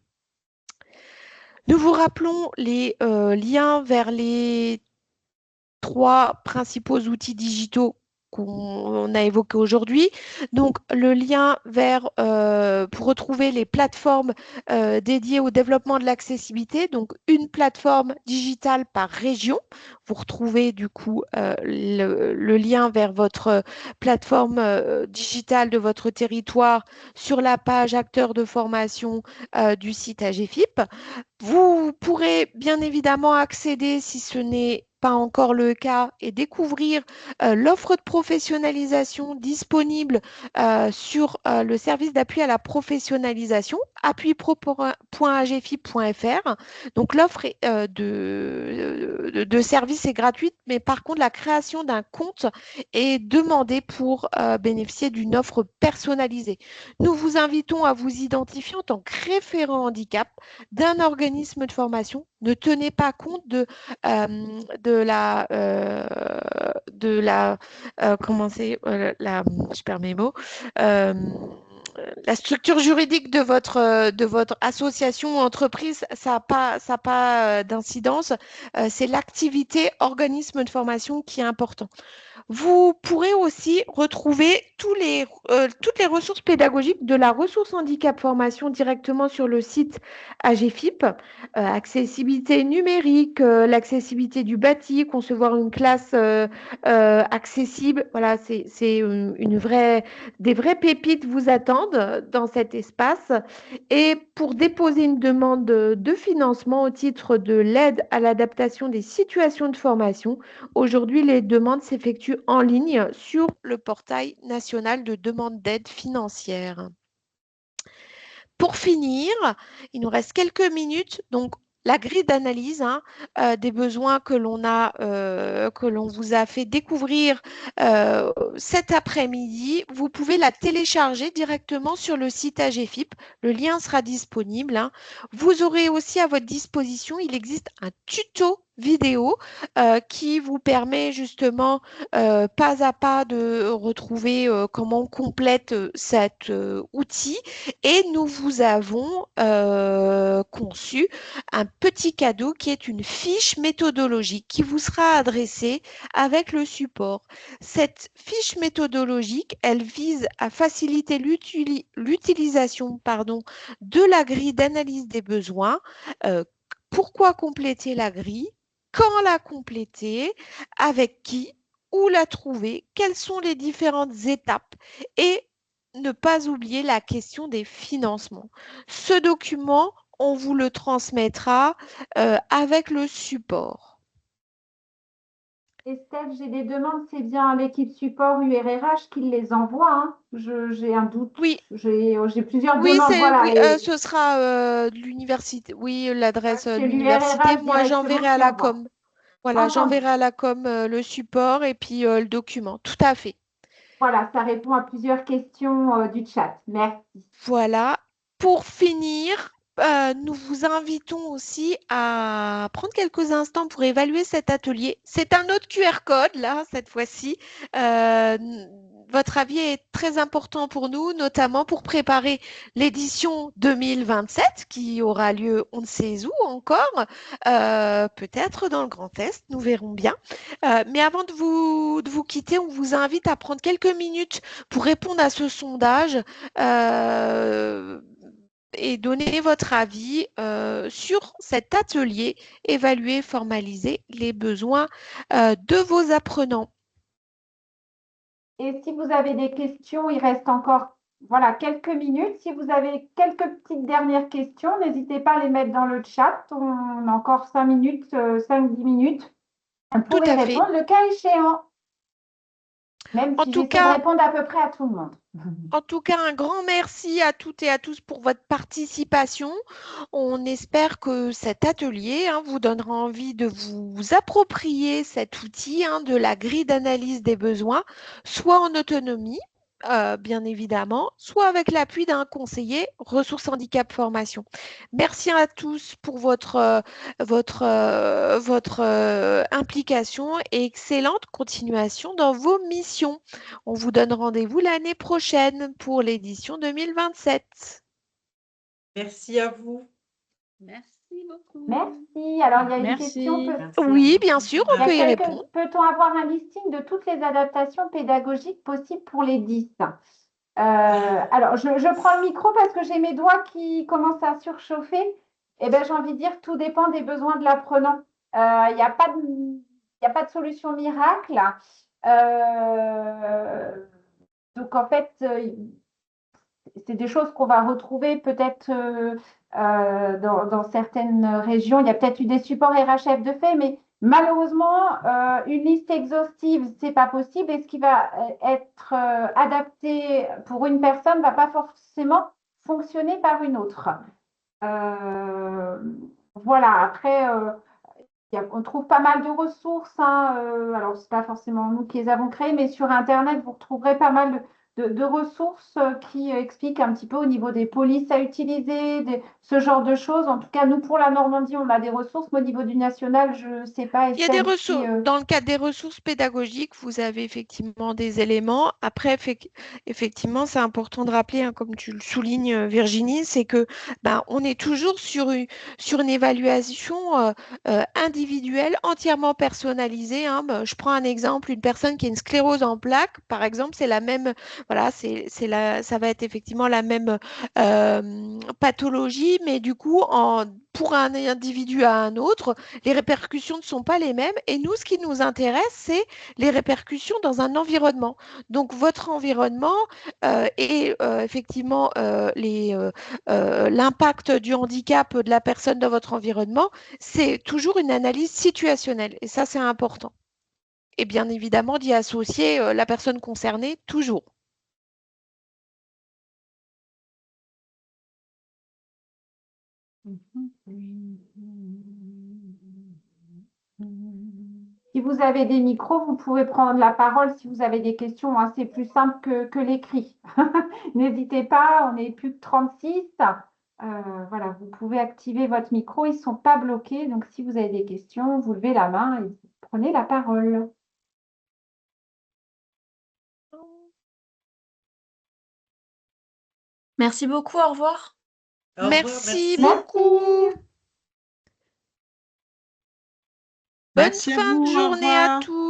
[SPEAKER 1] Nous vous rappelons les liens vers les 3 principaux outils digitaux qu'on a évoqués aujourd'hui. Donc, le lien vers, pour retrouver les plateformes dédiées au développement de l'accessibilité, donc une plateforme digitale par région. Vous retrouvez du coup le lien vers votre plateforme digitale de votre territoire sur la page acteurs de formation du site AGFIP. Vous pourrez bien évidemment accéder, si ce n'est pas encore le cas, et découvrir l'offre de professionnalisation disponible sur le service d'appui à la professionnalisation, appui-pro.agfip.fr. Donc l'offre de service est gratuite, mais par contre la création d'un compte est demandée pour bénéficier d'une offre personnalisée. Nous vous invitons à vous identifier en tant que référent handicap d'un organisme de formation. Ne tenez pas compte de je perds mes mots, la structure juridique de votre association ou entreprise, ça n'a pas d'incidence. C'est l'activité organisme de formation qui est important. Vous pourrez aussi retrouver toutes les ressources pédagogiques de la ressource handicap formation directement sur le site AGFIP. Accessibilité numérique, l'accessibilité du bâti, concevoir une classe accessible. Voilà, des vraies pépites vous attendent dans cet espace. Et pour déposer une demande de financement au titre de l'aide à l'adaptation des situations de formation, aujourd'hui, les demandes s'effectuent en ligne sur le portail national de demande d'aide financière. Pour finir, il nous reste quelques minutes. Donc, la grille d'analyse des besoins que l'on vous a fait découvrir cet après-midi, vous pouvez la télécharger directement sur le site AGFIP. Le lien sera disponible. Vous aurez aussi à votre disposition, il existe un tuto vidéo qui vous permet justement pas à pas de retrouver comment on complète cet outil. Et nous vous avons conçu un petit cadeau qui est une fiche méthodologique qui vous sera adressée avec le support. Cette fiche méthodologique, elle vise à faciliter l'utilisation de la grille d'analyse des besoins. Pourquoi compléter la grille? Quand la compléter? Avec qui? Où la trouver? Quelles sont les différentes étapes? Et ne pas oublier la question des financements. Ce document, on vous le transmettra avec le support.
[SPEAKER 3] Estelle, j'ai des demandes, c'est bien l'équipe support URRH qui les envoie. J'ai un doute.
[SPEAKER 1] Oui.
[SPEAKER 3] J'ai plusieurs
[SPEAKER 1] Oui,
[SPEAKER 3] demandes. Voilà,
[SPEAKER 1] ce sera de l'université. Oui, l'adresse de
[SPEAKER 3] c'est
[SPEAKER 1] l'université.
[SPEAKER 3] l'URRH
[SPEAKER 1] Moi, j'enverrai à la com. Voilà,
[SPEAKER 3] Entendu.
[SPEAKER 1] j'enverrai à la com le support et puis le document. Tout à fait.
[SPEAKER 3] Voilà, ça répond à plusieurs questions du chat. Merci.
[SPEAKER 1] Voilà. Pour finir, nous vous invitons aussi à prendre quelques instants pour évaluer cet atelier. C'est un autre QR code, là, cette fois-ci. Votre avis est très important pour nous, notamment pour préparer l'édition 2027 qui aura lieu on ne sait où encore, peut-être dans le Grand Est, nous verrons bien. Mais avant de vous quitter, on vous invite à prendre quelques minutes pour répondre à ce sondage et donner votre avis sur cet atelier, évaluer, formaliser les besoins de vos apprenants.
[SPEAKER 3] Et si vous avez des questions, il reste encore quelques minutes. Si vous avez quelques petites dernières questions, n'hésitez pas à les mettre dans le chat. On a encore 5 minutes, 5-10 minutes pour y répondre, le cas échéant. Même si j'essaie de répondre à peu près à tout le monde.
[SPEAKER 1] En tout cas, un grand merci à toutes et à tous pour votre participation. On espère que cet atelier vous donnera envie de vous approprier cet outil de la grille d'analyse des besoins, soit en autonomie, bien évidemment, soit avec l'appui d'un conseiller ressources handicap formation. Merci à tous pour votre implication et excellente continuation dans vos missions. On vous donne rendez-vous l'année prochaine pour l'édition 2027.
[SPEAKER 4] Merci à vous.
[SPEAKER 7] Merci beaucoup.
[SPEAKER 3] Merci. Alors, il y a une
[SPEAKER 7] Merci.
[SPEAKER 3] question.
[SPEAKER 4] Merci.
[SPEAKER 1] Oui, bien sûr, on
[SPEAKER 3] Il y a
[SPEAKER 1] peut y répondre.
[SPEAKER 3] Peut-on avoir un listing de toutes les adaptations pédagogiques possibles pour les 10? Alors, je prends le micro parce que j'ai mes doigts qui commencent à surchauffer. Eh bien, j'ai envie de dire, tout dépend des besoins de l'apprenant. Il n'y a pas de solution miracle. Donc, en fait, c'est des choses qu'on va retrouver peut-être dans certaines régions. Il y a peut-être eu des supports RHF de fait, mais malheureusement, une liste exhaustive, c'est pas possible. Et ce qui va être adapté pour une personne ne va pas forcément fonctionner par une autre. Voilà, après, on trouve pas mal de ressources, hein, alors, ce n'est pas forcément nous qui les avons créées, mais sur Internet, vous retrouverez pas mal de ressources qui expliquent un petit peu au niveau des polices à utiliser, ce genre de choses. En tout cas, nous, pour la Normandie, on a des ressources, mais au niveau du national, je ne sais pas.
[SPEAKER 1] Il y a des ressources. Dans le cadre des ressources pédagogiques, vous avez effectivement des éléments. Après, effectivement, c'est important de rappeler, hein, comme tu le soulignes, Virginie, c'est que on est toujours sur une évaluation individuelle, entièrement personnalisée, hein. Je prends un exemple, une personne qui a une sclérose en plaques, par exemple, c'est la même, voilà, ça va être effectivement la même pathologie, mais du coup, pour un individu à un autre, les répercussions ne sont pas les mêmes. Et nous, ce qui nous intéresse, c'est les répercussions dans un environnement. Donc, votre environnement et effectivement l'impact du handicap de la personne dans votre environnement, c'est toujours une analyse situationnelle. Et ça, c'est important. Et bien évidemment, d'y associer la personne concernée toujours.
[SPEAKER 3] Si vous avez des micros, vous pouvez prendre la parole si vous avez des questions, hein. C'est plus simple que l'écrit. N'hésitez pas, on n'est plus que 36. Voilà, vous pouvez activer votre micro, ils ne sont pas bloqués. Donc, si vous avez des questions, vous levez la main et vous prenez la parole.
[SPEAKER 7] Merci beaucoup, au revoir.
[SPEAKER 4] Au revoir,
[SPEAKER 1] Merci
[SPEAKER 4] merci.
[SPEAKER 1] beaucoup. Bonne
[SPEAKER 8] Merci à
[SPEAKER 1] fin
[SPEAKER 8] vous,
[SPEAKER 1] de
[SPEAKER 8] au
[SPEAKER 1] journée à
[SPEAKER 8] revoir.
[SPEAKER 1] tous.